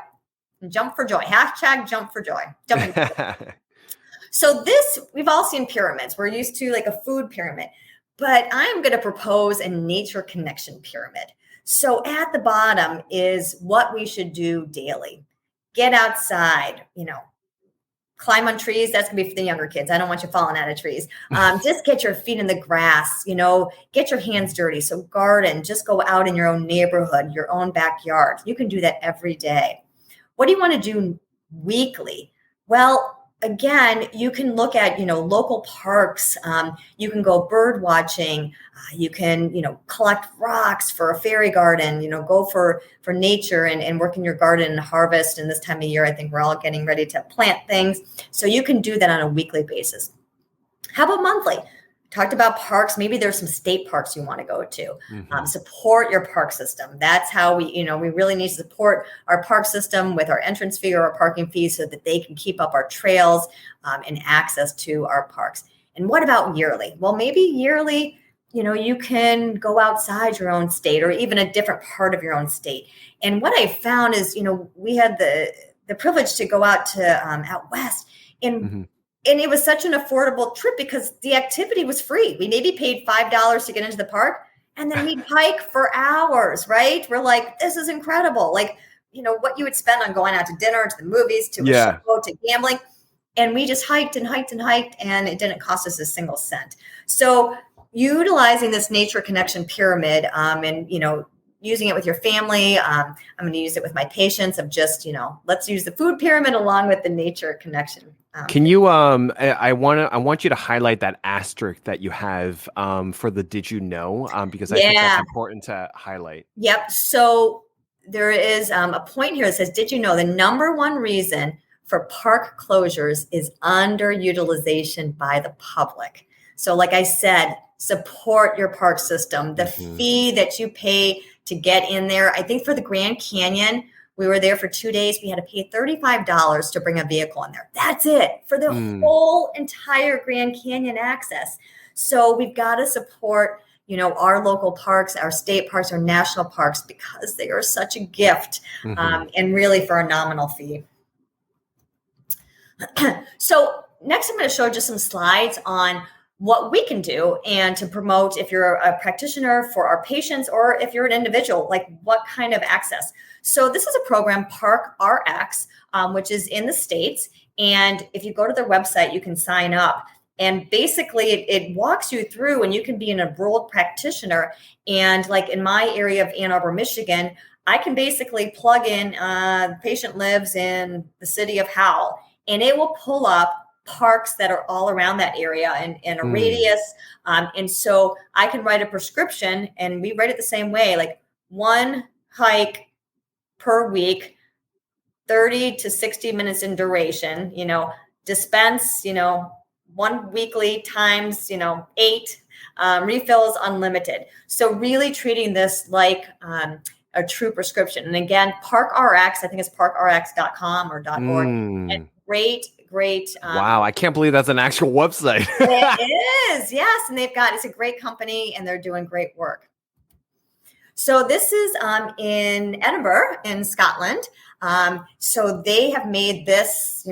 Jump for joy. Hashtag jump for joy. So we've all seen pyramids. We're used to like a food pyramid, but I'm going to propose a nature connection pyramid. So at the bottom is what we should do daily. Get outside, climb on trees. That's gonna be for the younger kids. I don't want you falling out of trees. Just get your feet in the grass, get your hands dirty. So garden, just go out in your own neighborhood, your own backyard. You can do that every day. What do you want to do weekly? Well, again, you can look at, local parks. You can go bird watching. You can, collect rocks for a fairy garden, go for nature and work in your garden and harvest. And this time of year, I think we're all getting ready to plant things. So you can do that on a weekly basis. How about monthly? Talked about parks. Maybe there's some state parks you want to go to. Support your park system. That's how we really need to support our park system with our entrance fee or our parking fee so that they can keep up our trails and access to our parks. And what about yearly? Well, maybe yearly, you can go outside your own state or even a different part of your own state. And what I found is, we had the privilege to go out to out west and it was such an affordable trip because the activity was free. We maybe paid $5 to get into the park and then we'd hike for hours, right? We're like, this is incredible. Like what you would spend on going out to dinner, to the movies, to a show, to gambling. And we just hiked and hiked and hiked, and it didn't cost us a single cent. So utilizing this nature connection pyramid, and, using it with your family. I'm going to use it with my patients of just, let's use the food pyramid along with the nature connection. Can you, I want you to highlight that asterisk that you have for the did you know? Because I think that's important to highlight. Yep. So there is a point here that says, did you know the number one reason for park closures is underutilization by the public? So like I said, support your park system. The fee that you pay to get in there, I think for the Grand Canyon, we were there for 2 days. We had to pay $35 to bring a vehicle in there. That's it for the whole entire Grand Canyon access. So we've got to support, our local parks, our state parks, our national parks, because they are such a gift, and really for a nominal fee. So next, I'm going to show just some slides on what we can do and to promote, if you're a practitioner, for our patients, or if you're an individual, like what kind of access. So this is a program, Park RX, which is in the States. And if you go to their website, you can sign up. And basically it walks you through, and you can be an enrolled practitioner. And like in my area of Ann Arbor, Michigan, I can basically plug in, the patient lives in the city of Howell, and it will pull up parks that are all around that area and in a radius. And so I can write a prescription, and we write it the same way, like one hike per week, 30 to 60 minutes in duration, dispense, one weekly times, 8, refills unlimited. So really treating this like a true prescription. And again, Park RX, I think it's parkrx.com or .org. And great. Wow, I can't believe that's an actual website. It is, yes. And it's a great company, and they're doing great work. So this is in Edinburgh in Scotland. So they have made this,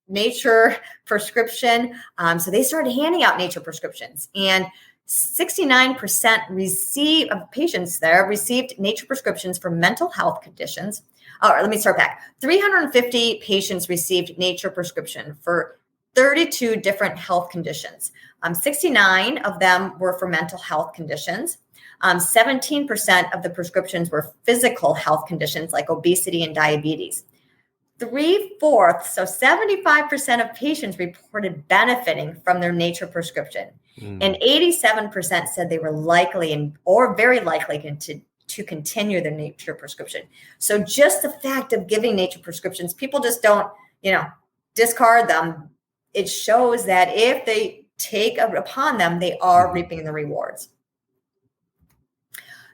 nature prescription. So they started handing out nature prescriptions, and 69% of patients there received nature prescriptions for mental health conditions. Let me start back. 350 patients received nature prescription for 32 different health conditions. 69 of them were for mental health conditions. 17% of the prescriptions were physical health conditions like obesity and diabetes. 3/4, so 75% of patients reported benefiting from their nature prescription. And 87% said they were likely or very likely to continue their nature prescription. So just the fact of giving nature prescriptions, people just don't, discard them. It shows that if they take upon them, they are reaping the rewards.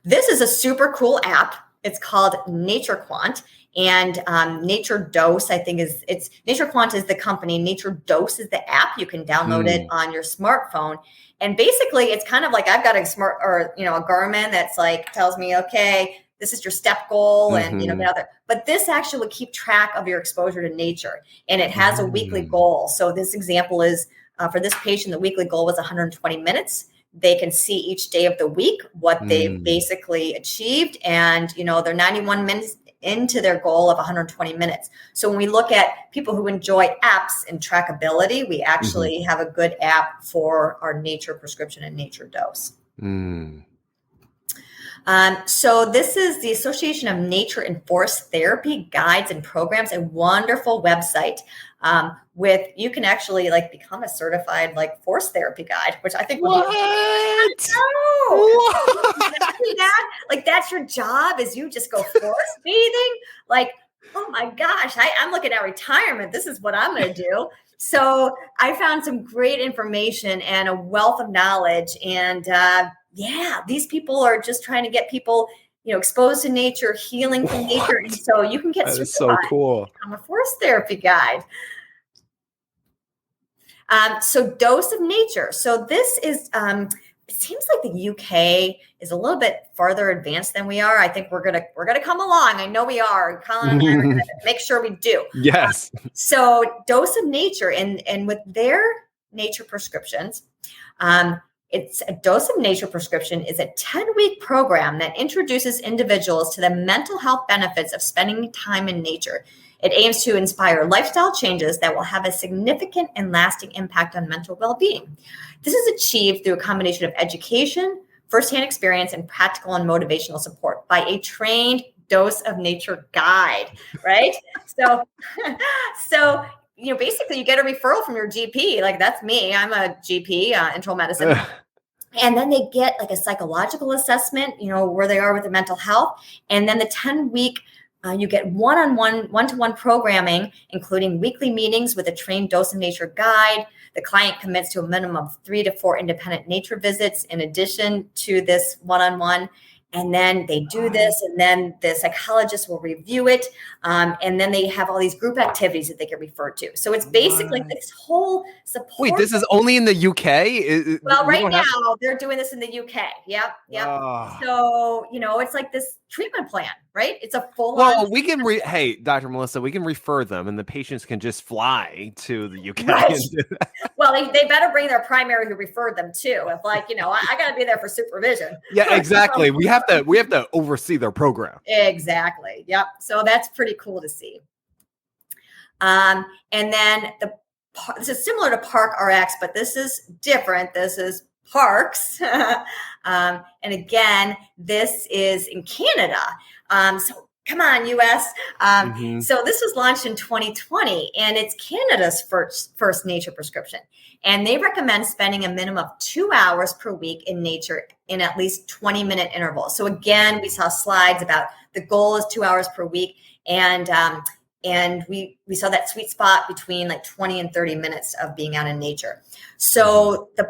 This is a super cool app. It's called NatureQuant, and Nature Dose, I think it's NatureQuant is the company. Nature Dose is the app. You can download it on your smartphone. And basically it's kind of like I've got a Garmin that's like tells me, okay, this is your step goal, and get out there. But this actually would keep track of your exposure to nature, and it has a weekly goal. So this example is for this patient, the weekly goal was 120 minutes. They can see each day of the week what they've basically achieved, and they're 91 minutes into their goal of 120 minutes. So when we look at people who enjoy apps and trackability, we actually have a good app for our nature prescription and nature dose. So this is the Association of Nature and Forest Therapy Guides and Programs, a wonderful website you can actually become a certified forest therapy guide, which I think would be exactly that. That's your job, is you just go forest bathing. Oh my gosh, I'm looking at retirement. This is what I'm going to do. So I found some great information and a wealth of knowledge. And these people are just trying to get people, exposed to nature, healing from nature. And so you can get that is so cool. Become a forest therapy guide. So Dose of Nature. So this is, it seems like the UK is a little bit farther advanced than we are. I think we're gonna come along. I know we are. Colin and I are gonna make sure we do. Yes. So Dose of Nature, and with their nature prescriptions, It's a Dose of Nature prescription is a 10-week program that introduces individuals to the mental health benefits of spending time in nature. It aims to inspire lifestyle changes that will have a significant and lasting impact on mental well-being. This is achieved through a combination of education, firsthand experience, and practical and motivational support by a trained Dose of Nature guide, right? So basically you get a referral from your GP. Like that's me. I'm a GP, internal medicine. And then they get like a psychological assessment, where they are with the mental health. And then the 10-week, you get one-to-one programming, including weekly meetings with a trained Dose of Nature guide. The client commits to a minimum of 3 to 4 independent nature visits in addition to this one-on-one. And then they do this, and then the psychologist will review it. And then they have all these group activities that they get referred to. So it's basically this whole support. Wait, this is only in the UK? Well, right now they're doing this in the UK. Yep. Oh. So, it's like this treatment plan, right? It's a full. Well, we can hey, Dr. Melissa, we can refer them and the patients can just fly to the UK. Right. And do that. Well, they better bring their primary who referred them too. If I got to be there for supervision. Yeah, exactly. We have to oversee their program. Exactly. Yep. So that's pretty cool to see. And then this is similar to Park RX, but this is different. This is Parks. And again, this is in Canada. So come on, US. So this was launched in 2020, and it's Canada's first nature prescription. And they recommend spending a minimum of 2 hours per week in nature in at least 20-minute intervals. So again, we saw slides about the goal is 2 hours per week. And we saw that sweet spot between like 20 and 30 minutes of being out in nature. So the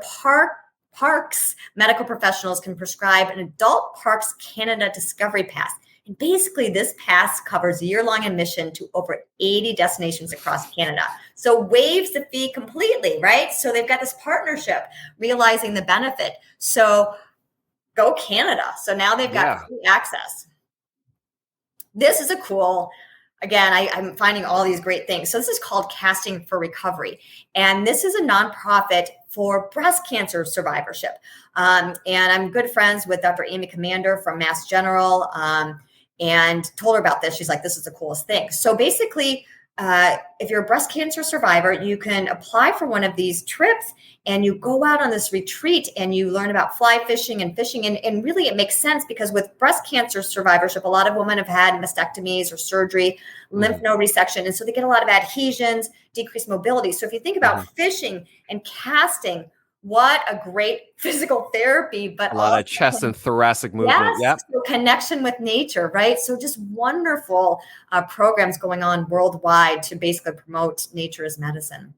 Parks medical professionals can prescribe an adult Parks Canada Discovery Pass. And basically this pass covers year-long admission to over 80 destinations across Canada. So waives the fee completely, right? So they've got this partnership realizing the benefit. So go Canada. So now they've got free access. This is a cool, again, I'm finding all these great things. So this is called Casting for Recovery. And this is a nonprofit for breast cancer survivorship. And I'm good friends with Dr. Amy Commander from Mass General, and told her about this. She's like, this is the coolest thing. So basically, if you're a breast cancer survivor, you can apply for one of these trips and you go out on this retreat and you learn about fly fishing and fishing. And really it makes sense because with breast cancer survivorship, a lot of women have had mastectomies or surgery, lymph node resection. And so they get a lot of adhesions, decreased mobility. So if you think about fishing and casting, what a great physical therapy, but a lot of chest and thoracic movement. Yes, so connection with nature, right? So just wonderful programs going on worldwide to basically promote nature as medicine.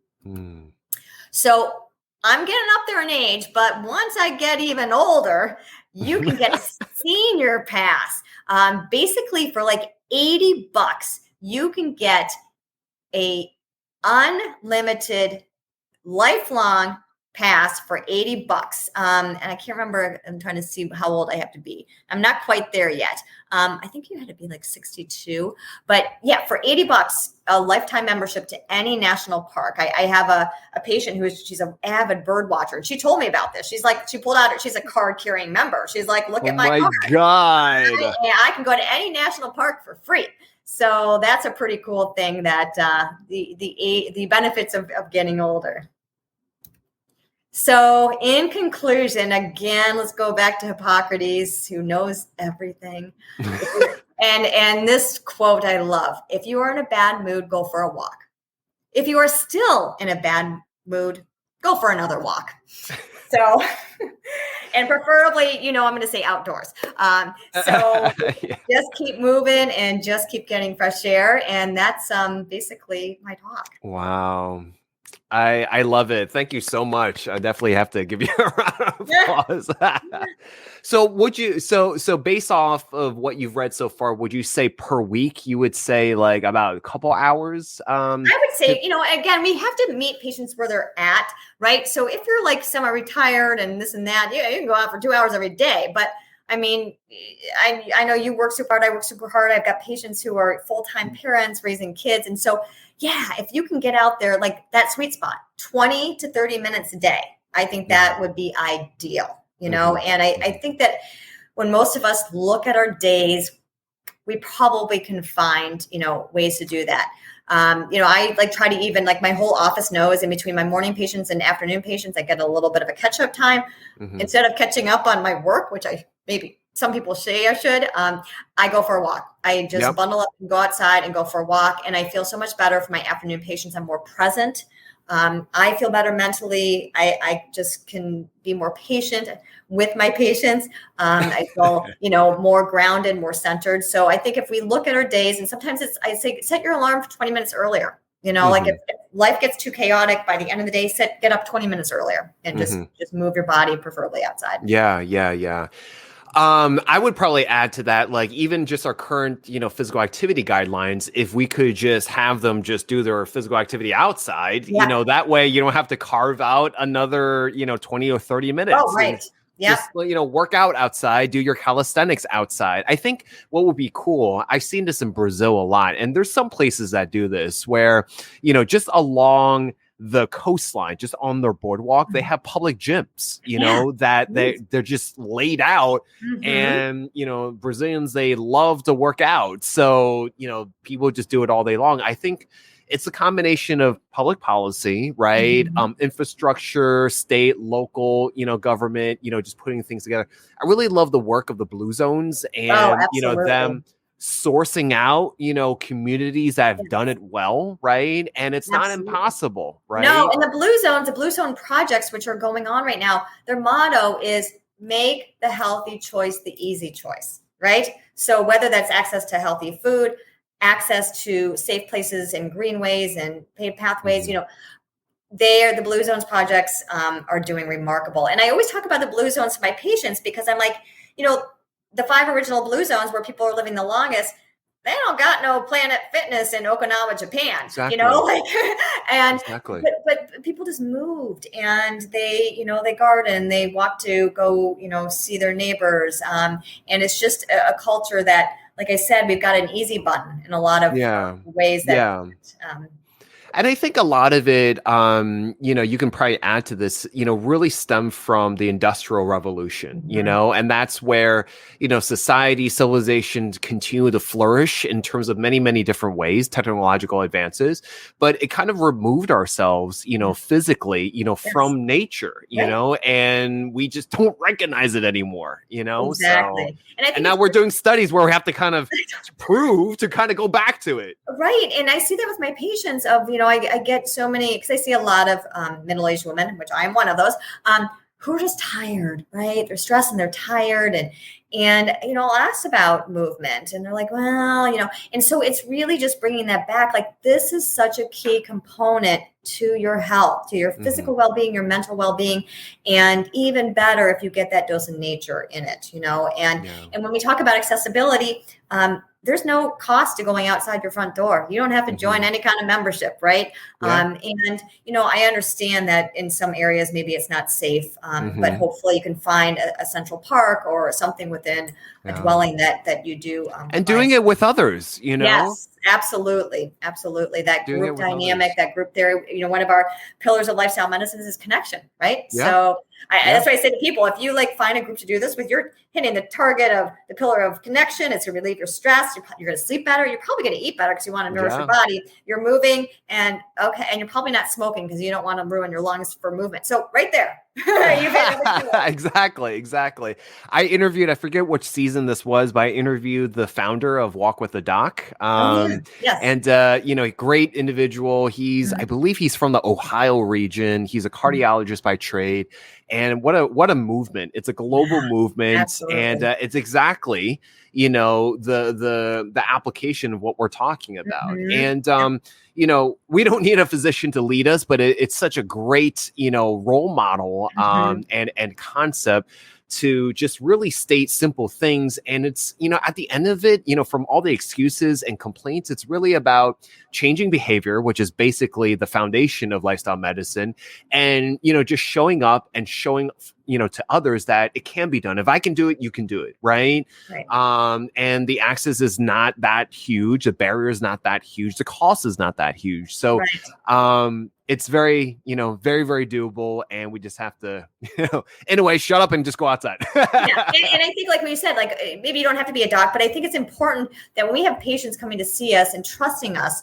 So I'm getting up there in age, but once I get even older, you can get a senior pass. Basically for like $80, you can get a unlimited lifelong pass for $80. And I can't remember, I'm trying to see how old I have to be. I'm not quite there yet. I think you had to be like 62, but yeah, for $80, a lifetime membership to any national park. I have a patient she's an avid bird watcher. And she told me about this. She's like, she pulled out, she's a card carrying member. She's like, look at my card. God. I can go to any national park for free. So that's a pretty cool thing that the benefits of getting older. So in conclusion, again, let's go back to Hippocrates, who knows everything. and this quote I love: if you are in a bad mood, go for a walk. If you are still in a bad mood, go for another walk. So, and preferably, I'm going to say outdoors. Just keep moving and just keep getting fresh air. And that's basically my talk. Wow. I love it. Thank you so much. I definitely have to give you a round of applause. So based off of what you've read so far, would you say per week, you would say like about a couple hours? I would say, again, we have to meet patients where they're at, right? So if you're like semi-retired and this and that, you can go out for 2 hours every day. But I mean, I know you work super hard. I work super hard. I've got patients who are full-time parents raising kids. And so, yeah, if you can get out there, like that sweet spot, 20 to 30 minutes a day, I think that would be ideal, and I think that when most of us look at our days, we probably can find, ways to do that. I try to even my whole office knows in between my morning patients and afternoon patients, I get a little bit of a catch up time instead of catching up on my work, which maybe some people say I should. I go for a walk. I just bundle up and go outside and go for a walk. And I feel so much better for my afternoon patients. I'm more present. I feel better mentally. I just can be more patient with my patients. I feel, more grounded, more centered. So I think if we look at our days, and sometimes I say, set your alarm for 20 minutes earlier. If life gets too chaotic by the end of the day, get up 20 minutes earlier and just move your body, preferably outside. Yeah. I would probably add to that, even just our current, physical activity guidelines, if we could just have them just do their physical activity outside, that way you don't have to carve out another, 20 or 30 minutes. Oh, right. Yeah. Just, work out outside, do your calisthenics outside. I think what would be cool, I've seen this in Brazil a lot, and there's some places that do this where, just along the coastline, just on their boardwalk, they have public gyms, that they're just laid out. And, Brazilians, they love to work out. So, people just do it all day long. I think it's a combination of public policy, right? Infrastructure, state, local, government, just putting things together. I really love the work of the Blue Zones and, them sourcing out, communities that have done it well, right? And it's not impossible, right? No, and the Blue Zone projects, which are going on right now, their motto is make the healthy choice the easy choice, right? So whether that's access to healthy food, access to safe places and greenways and paved pathways, the Blue Zones projects are doing remarkable. And I always talk about the Blue Zones to my patients because I'm like, the 5 original Blue Zones where people are living the longest, they don't got no Planet Fitness in Okinawa, Japan, exactly. And exactly. but people just moved and they, they garden, they walk to go, see their neighbors. And it's just a culture that, like I said, we've got an easy button in a lot of ways that, and I think a lot of it, you can probably add to this, really stem from the Industrial Revolution, and that's where, society, civilizations continue to flourish in terms of many, many different ways, technological advances, but it kind of removed ourselves, physically, from nature, and we just don't recognize it anymore, Exactly. So, and now we're doing studies where we have to kind of prove to kind of go back to it. Right. And I see that with my patients of, I get so many, because I see a lot of middle-aged women, which I am one of those, who are just tired, right? They're stressed and they're tired. And I'll ask about movement and they're like, well, and so it's really just bringing that back. Like, this is such a key component to your health, to your physical well-being, your mental well-being, and even better if you get that dose of nature in it, and when we talk about accessibility, there's no cost to going outside your front door. You don't have to join any kind of membership, right? And, I understand that in some areas, maybe it's not safe, but hopefully you can find a central park or something within a dwelling that you do. And doing it with others, Yes, absolutely. Absolutely. That Doing group dynamic, that group theory, one of our pillars of lifestyle medicine is connection, right? Yeah. So that's why I say to people, if you find a group to do this with, you're hitting the target of the pillar of connection. It's going to relieve your stress. You're going to sleep better. You're probably going to eat better because you want to nourish your body. You're moving and you're probably not smoking because you don't want to ruin your lungs for movement. So right there. Exactly. I interviewed, I forget which season this was, but I interviewed the founder of Walk with the Doc. Yes. And, a great individual. I believe he's from the Ohio region. He's a cardiologist by trade. And what a movement. It's a global movement. Absolutely. And it's exactly, the application of what we're talking about. And, we don't need a physician to lead us, but it's such a great, role model and concept to just really state simple things. And it's, at the end of it, from all the excuses and complaints, it's really about changing behavior, which is basically the foundation of lifestyle medicine. And, just showing up and showing to others that it can be done. If I can do it, you can do it. Right. And the access is not that huge. The barrier is not that huge. The cost is not that huge. So, it's very, very, very doable. And we just have to, anyway, shut up and just go outside. And I think, like you said, like maybe you don't have to be a doc, but I think it's important that when we have patients coming to see us and trusting us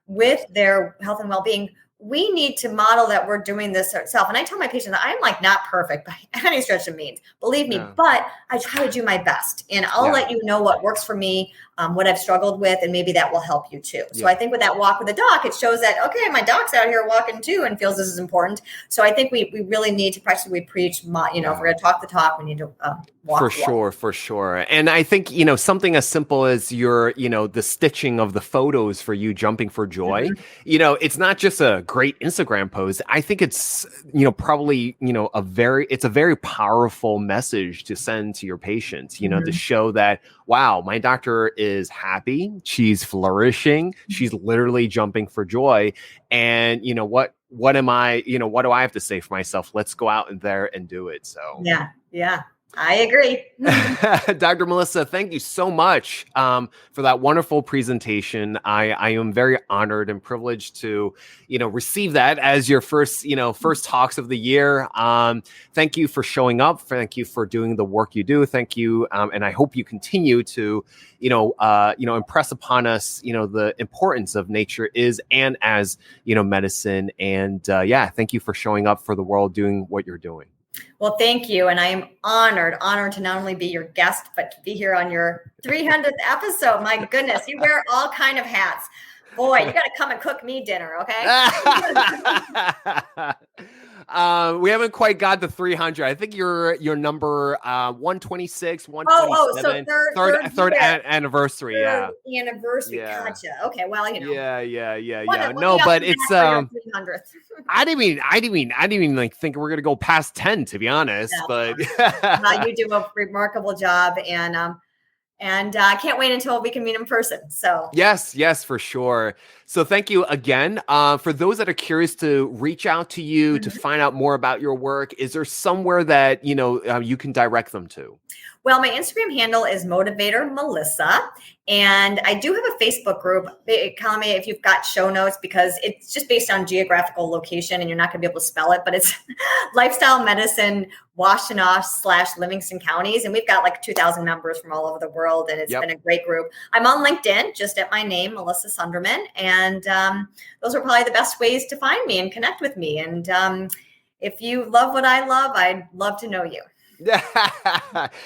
with their health and well-being, we need to model that we're doing this ourselves. And I tell my patients that I'm like not perfect by any stretch of means, believe me, but I try to do my best, and I'll let you know what works for me, what I've struggled with, and maybe that will help you too. So I think with that walk with the doc, it shows that, okay, my doc's out here walking too and feels this is important. So I think we really need to practically preach, if we're going to talk the talk, we need to walk. For sure. And I think, something as simple as the stitching of the photos for you jumping for joy, it's not just a great Instagram post. I think it's, probably, it's a very powerful message to send to your patients, to show that, wow, my doctor is happy. She's flourishing. She's literally jumping for joy. And what am I, what do I have to say for myself? Let's go out in there and do it. So yeah. I agree. Dr. Melissa, thank you so much for that wonderful presentation. I am very honored and privileged to, receive that as your first talks of the year. Thank you for showing up. Thank you for doing the work you do. Thank you. And I hope you continue to, impress upon us, the importance of nature is and as, medicine. And thank you for showing up for the world, doing what you're doing. Well, thank you. And I am honored to not only be your guest, but to be here on your 300th episode. My goodness, you wear all kind of hats. Boy, you got to come and cook me dinner, okay? We haven't quite got the 300. I think your number 126, 127. So third anniversry. Anniversary. Gotcha. Okay. Well, Yeah. No, but it's 300th. I didn't even like think we're gonna go past 10, to be honest. But you do a remarkable job, and I can't wait until we can meet in person. So yes, for sure. So thank you again. For those that are curious to reach out to you to find out more about your work, is there somewhere that you can direct them to? Well, my Instagram handle is Motivator Melissa, and I do have a Facebook group. Call me if you've got show notes, because it's just based on geographical location, and you're not going to be able to spell it. But it's Lifestyle Medicine Washtenaw / Livingston counties, and we've got like 2,000 members from all over the world, and it's been a great group. I'm on LinkedIn, just at my name, Melissa Sundermann, and those are probably the best ways to find me and connect with me. And if you love what I love, I'd love to know you.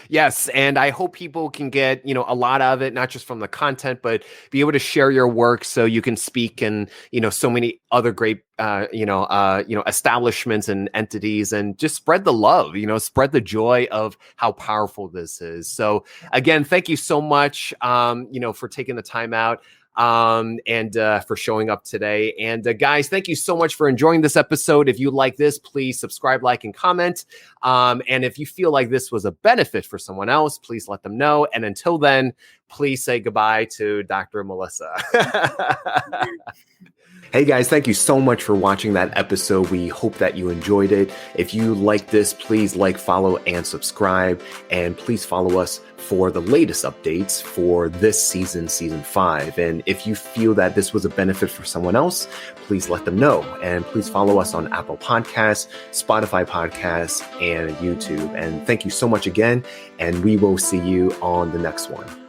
Yes. And I hope people can get, a lot of it, not just from the content, but be able to share your work so you can speak in, so many other great, establishments and entities, and just spread the love, spread the joy of how powerful this is. So again, thank you so much, for taking the time out. And for showing up today. And guys, thank you so much for enjoying this episode. If you like this, please subscribe, like, and comment. And if you feel like this was a benefit for someone else, please let them know. And until then, please say goodbye to Dr. Melissa. Hey guys, thank you so much for watching that episode. We hope that you enjoyed it. If you like this, please like, follow, and subscribe. And please follow us for the latest updates for this season 5. And if you feel that this was a benefit for someone else, please let them know. And please follow us on Apple Podcasts, Spotify Podcasts, and YouTube. And thank you so much again. And we will see you on the next one.